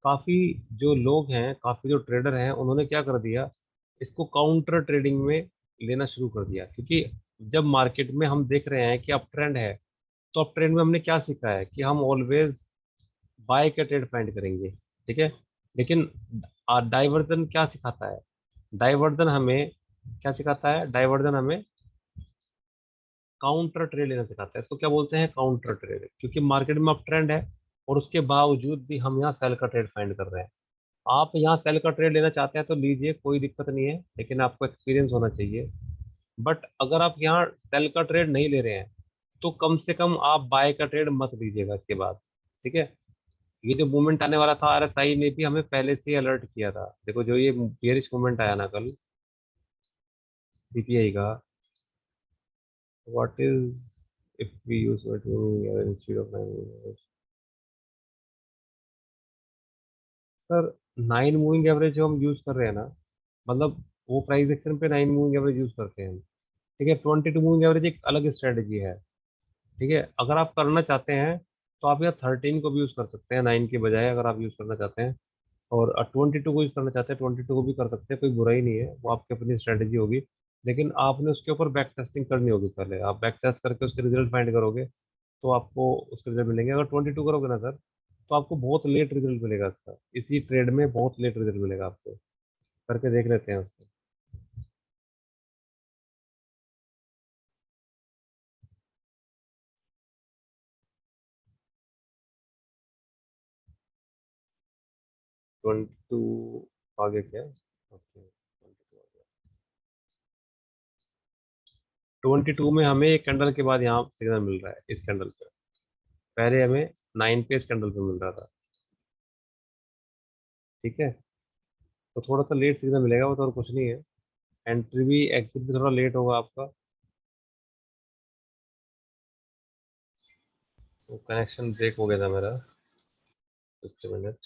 काफी जो लोग हैं, काफी जो ट्रेडर हैं, उन्होंने क्या कर दिया? इसको काउंटर ट्रेडिंग में लेना शुरू कर दिया। क्योंकि जब मार्केट में हम देख रहे हैं कि अप ट्रेंड है, तो अप ट्रेंड में हमने क्या सीखा है? कि हम ऑलवेज बाय का ट्रेड फाइंड करेंगे, ठीक है। लेकिन डाइवर्जन क्या सिखाता है? डाइवर्जन हमें क्या सिखाता है? डाइवर्जन हमें काउंटर ट्रेड लेना सिखाता है। इसको क्या बोलते हैं? Counter trade. क्योंकि मार्केट में अप ट्रेंड है और उसके बावजूद भी हम यहाँ सेल का ट्रेड फाइंड कर रहे हैं। आप यहाँ सेल का ट्रेड लेना चाहते हैं तो लीजिए, कोई दिक्कत नहीं है, लेकिन आपको एक्सपीरियंस होना चाहिए। बट अगर आप यहाँ सेल का ट्रेड नहीं ले रहे हैं, तो कम से कम आप बाय का ट्रेड मत लीजिएगा इसके बाद, ठीक है। ये जो मूवमेंट आने वाला था RSI ने भी हमें पहले से अलर्ट किया था। देखो, जो ये बेयरिश मूवमेंट आया ना कल CPI का, what is if we use instead of 9 moving average? Sir, 9 moving average जो हम यूज कर रहे हैं ना, मतलब वो प्राइस एक्शन पे 9 मूविंग एवरेज यूज करते हैं, ठीक है। 22 मूविंग एवरेज एक अलग स्ट्रेटेजी है, ठीक है। अगर आप करना चाहते हैं तो आप यहाँ 13 को भी यूज़ कर सकते हैं 9 के बजाय, अगर आप यूज़ करना चाहते हैं। और 22 को यूज़ करना चाहते हैं, 22 को भी कर सकते हैं, कोई बुराई नहीं है, वो आपकी अपनी स्ट्रेटेजी होगी। लेकिन आपने उसके ऊपर बैक टेस्टिंग करनी होगी। पहले आप बैक टेस्ट करके उसके रिजल्ट फाइंड करोगे, तो आपको उसके रिजल्ट मिलेंगे। अगर 22 करोगे ना सर, तो आपको बहुत लेट रिजल्ट मिलेगा इसका, इसी ट्रेड में बहुत लेट रिजल्ट मिलेगा आपको। करके देख लेते हैं उसको। 22 आगे क्या? ओके, 22 में हमें एक कैंडल के बाद यहाँ सिग्नल मिल रहा है, इस कैंडल पे। पहले हमें 9 पे इस कैंडल पे मिल रहा था, ठीक है। तो थोड़ा सा लेट सिग्नल मिलेगा, वो तो और कुछ नहीं है। एंट्री भी एग्जिट भी थोड़ा लेट होगा आपका। तो कनेक्शन ब्रेक हो गया था मेरा। Just minute.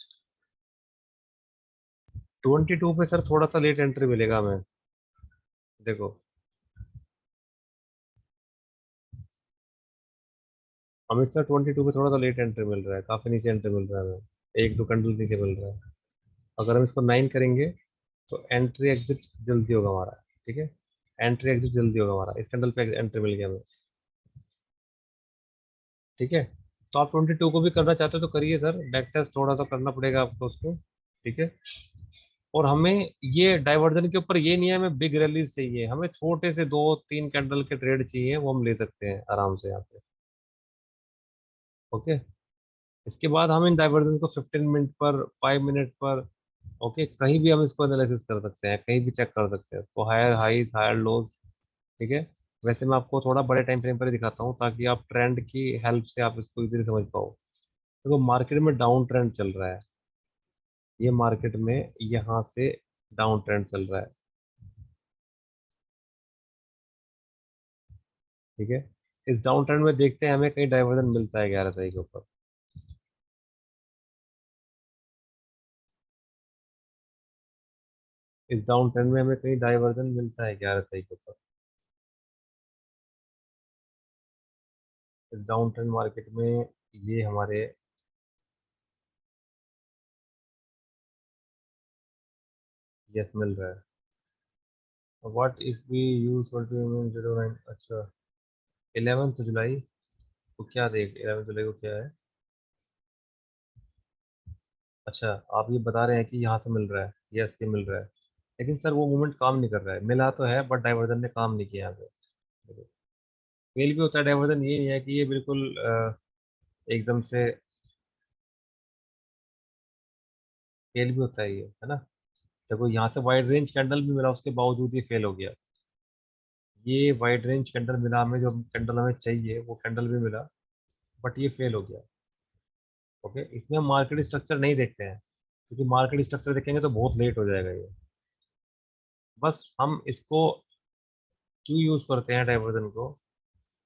22 पे सर थोड़ा सा लेट एंट्री मिलेगा हमें। देखो, हमें सर 22 पे थोड़ा सा लेट एंट्री मिल रहा है, काफी नीचे एंट्री मिल रहा है हमें, एक दो कैंडल नीचे मिल रहा है। अगर हम इसको 9 करेंगे तो एंट्री एग्जिट जल्दी होगा हमारा। ठीक है, एंट्री एग्जिट जल्दी होगा हमारा, इस कैंडल पे एंट्री मिल गया हमें। ठीक है, तो आप 22 को भी करना चाहते हो तो करिए सर, बैक टेस्ट थोड़ा सा करना पड़ेगा आपको उसको। ठीक है, और हमें ये डाइवर्जन के ऊपर ये नहीं है हमें बिग रैलीज चाहिए, हमें छोटे से 2-3 कैंडल के ट्रेड चाहिए, वो हम ले सकते हैं आराम से यहाँ पे। ओके, इसके बाद हम इन डाइवर्जन को 15 मिनट पर, 5 मिनट पर, ओके, कहीं भी हम इसको एनालिसिस कर सकते हैं, कहीं भी चेक कर सकते हैं इसको, हायर हाईज हायर लोज। ठीक है, वैसे मैं आपको थोड़ा बड़े टाइम फ्रेम पर ही दिखाता हूँ ताकि आप ट्रेंड की हेल्प से आप इसको इजीली समझ पाओ। देखो मार्केट में डाउन ट्रेंड चल रहा है, ये मार्केट में यहाँ से डाउन ट्रेंड चल रहा है। ठीक है, इस डाउन ट्रेंड में देखते हैं हमें कहीं डाइवर्जन मिलता है 11 तारीख के ऊपर। इस डाउन ट्रेंड में हमें कहीं डाइवर्जन मिलता है 11 तारीख के ऊपर। इस डाउन ट्रेंड मार्केट में ये हमारे, यस मिल रहा है। व्हाट इफ वी यूज 2009, अच्छा 11 जुलाई को क्या देख, 11 जुलाई को क्या है? अच्छा, आप ये बता रहे हैं कि यहाँ से मिल रहा है, यस ये मिल रहा है, लेकिन सर वो मूवमेंट काम नहीं कर रहा है, मिला तो है बट डाइवर्जन ने काम नहीं किया यहाँ पे। फेल भी होता है डाइवर्जन, ये नहीं है कि ये बिल्कुल एकदम से फेल भी होता है ये, है ना। देखो यहाँ से वाइड रेंज कैंडल भी मिला, उसके बावजूद ये फेल हो गया। ये वाइड रेंज कैंडल मिला हमें, जो कैंडल हमें चाहिए वो कैंडल भी मिला, बट ये फेल हो गया। ओके, इसमें हम मार्केट स्ट्रक्चर नहीं देखते हैं, क्योंकि मार्केट स्ट्रक्चर देखेंगे तो बहुत लेट हो जाएगा ये। बस हम इसको क्यों यूज करते हैं डाइवर्जन को,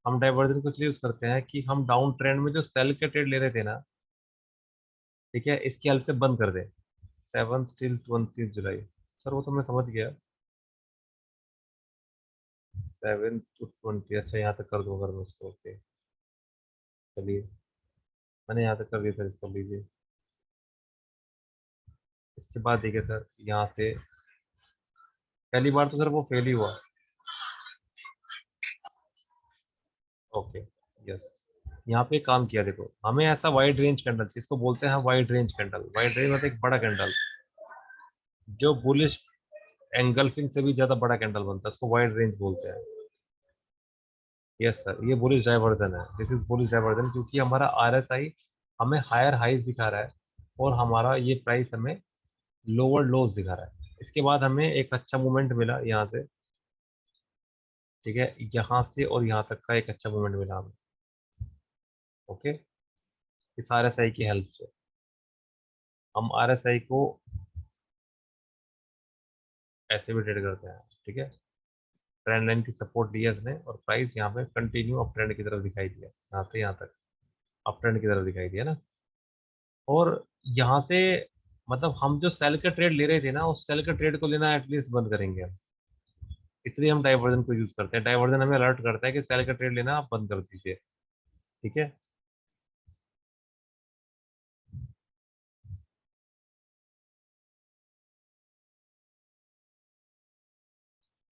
हम डाइवर्जन को इसलिए यूज करते हैं कि हम डाउन ट्रेंड में जो सेल के ट्रेड ले रहे थे ना, ठीक है, इसकी हेल्प से बंद कर दें। 7 till 20 जुलाई, सर वो तो मैं समझ गया। 7 to 20, अच्छा यहाँ तक कर दूंगा मैं उसको, ओके। चलिए, मैंने यहाँ तक कर दिया सर, इसको लीजिए। इसके बाद देखिए सर, यहाँ से पहली बार तो सर वो फेल ही हुआ। ओके, यस, यहाँ पे काम किया, देखो हमें ऐसा वाइड रेंज कैंडल, जिसको बोलते हैं wide range candle, wide range मतलब एक बड़ा कैंडल जो बुलिश एंगल्फिंग से भी ज्यादा बड़ा कैंडल बनता है, उसको वाइड रेंज बोलते हैं। यस सर, ये बुलिश डाइवर्जन है, दिस इज बुलिश डाइवर्जन, क्योंकि हमारा आरएसआई हमें हायर हाइज दिखा रहा है और हमारा ये प्राइस हमें लोअर लोज दिखा रहा है। इसके बाद हमें एक अच्छा मूवमेंट मिला यहाँ से। ठीक है, यहाँ से और यहाँ तक का एक अच्छा मूवमेंट मिला हमें। ओके, इस आरएसआई की हेल्प से हम आरएसआई को ऐसे भी ट्रेड करते हैं। ठीक है, ट्रेंड लाइन की सपोर्ट दी है इसने और प्राइस यहाँ पे कंटिन्यू अप ट्रेंड की तरफ दिखाई दिया, यहाँ से यहाँ तक अप ट्रेंड की तरफ दिखाई दिया ना। और यहाँ से मतलब हम जो सेल के ट्रेड ले रहे थे ना, उस सेल के ट्रेड को लेना एटलीस्ट बंद करेंगे हम। इसलिए हम डाइवर्जन को यूज करते हैं, डाइवर्जन हमें अलर्ट करता है कि सेल का ट्रेड लेना आप बंद कर दीजिए। ठीक है,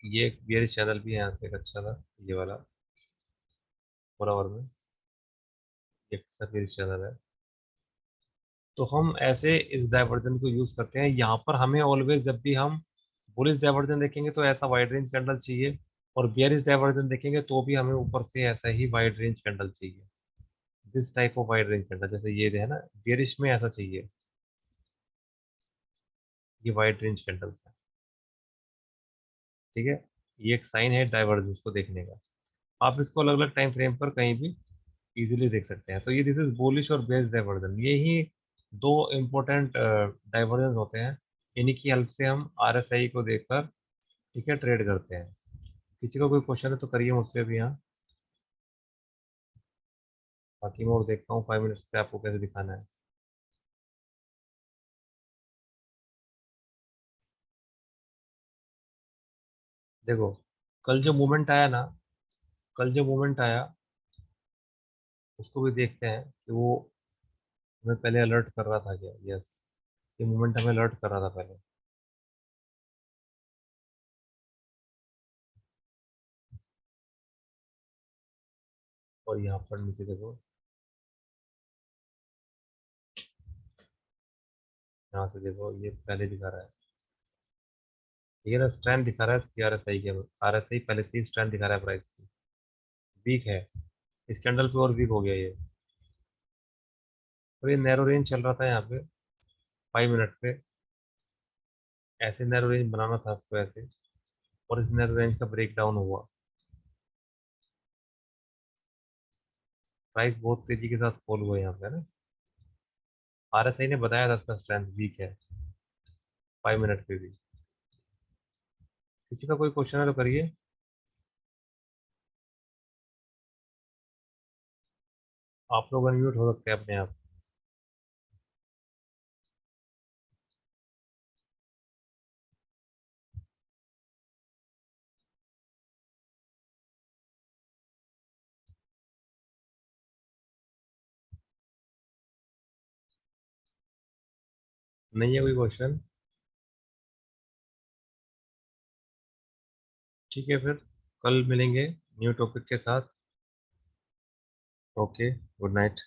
ये एक बियरिश चैनल भी है यहाँ से, एक अच्छा था ये वाला, 4 आवर में एक अच्छा बियरिश चैनल है। तो हम ऐसे इस डाइवर्जन को यूज करते हैं, यहाँ पर हमें ऑलवेज जब भी हम बुलिश डाइवर्जन देखेंगे तो ऐसा वाइड रेंज कैंडल चाहिए, और बियरिश डाइवर्जन देखेंगे तो भी हमें ऊपर से ऐसा ही वाइड रेंज कैंडल चाहिए। This type of wide range candle, जैसे ये है ना, बियरिश में ऐसा चाहिए, ये वाइड रेंज कैंडल्स है। ठीक है, ये एक साइन है डाइवर्जेंस को देखने का, आप इसको अलग अलग टाइम फ्रेम पर कहीं भी इजीली देख सकते हैं। तो ये दिस इज बुलिश और बेयरिश डाइवर्जन, ये ही दो इंपॉर्टेंट डाइवर्जेंस होते हैं, इन्हीं की हेल्प से हम आरएसआई को देखकर, ठीक है, ट्रेड करते हैं। किसी का कोई क्वेश्चन है तो करिए मुझसे भी यहाँ, बाकी मैं और देखता हूँ 5 मिनट्स पे आपको कैसे दिखाना है। देखो, कल जो मूवमेंट आया ना, कल जो मूवमेंट आया उसको भी देखते हैं कि वो हमें पहले अलर्ट कर रहा था क्या। यस, ये मूवमेंट हमें अलर्ट कर रहा था पहले। और यहाँ पर नीचे देखो, यहाँ से देखो ये पहले दिखा रहा है। ये ना स्ट्रेंथ दिखा रहा है इसकी RSI के। RSI पहले से ही स्ट्रेंथ दिखा रहा है प्राइस की। वीक है, इस कैंडल पे और वीक हो गया ये। तो ये नैरो रेंज चल रहा था यहाँ पे 5 मिनट पे। ऐसे नैरो रेंज बनाना था इसको ऐसे, और इस नैरो रेंज का ब्रेक डाउन हुआ। प्राइस बहुत तेजी के साथ फॉल हुआ यहाँ पे ना। RSI ने बताया था इसका स्ट्रेंथ वीक है 5 मिनट पे भी। किसी का कोई क्वेश्चन है तो करिए। आप लोग अनम्यूट हो सकते हैं अपने आप। नहीं है कोई क्वेश्चन? ठीक है फिर, कल मिलेंगे न्यू टॉपिक के साथ। Okay, good night.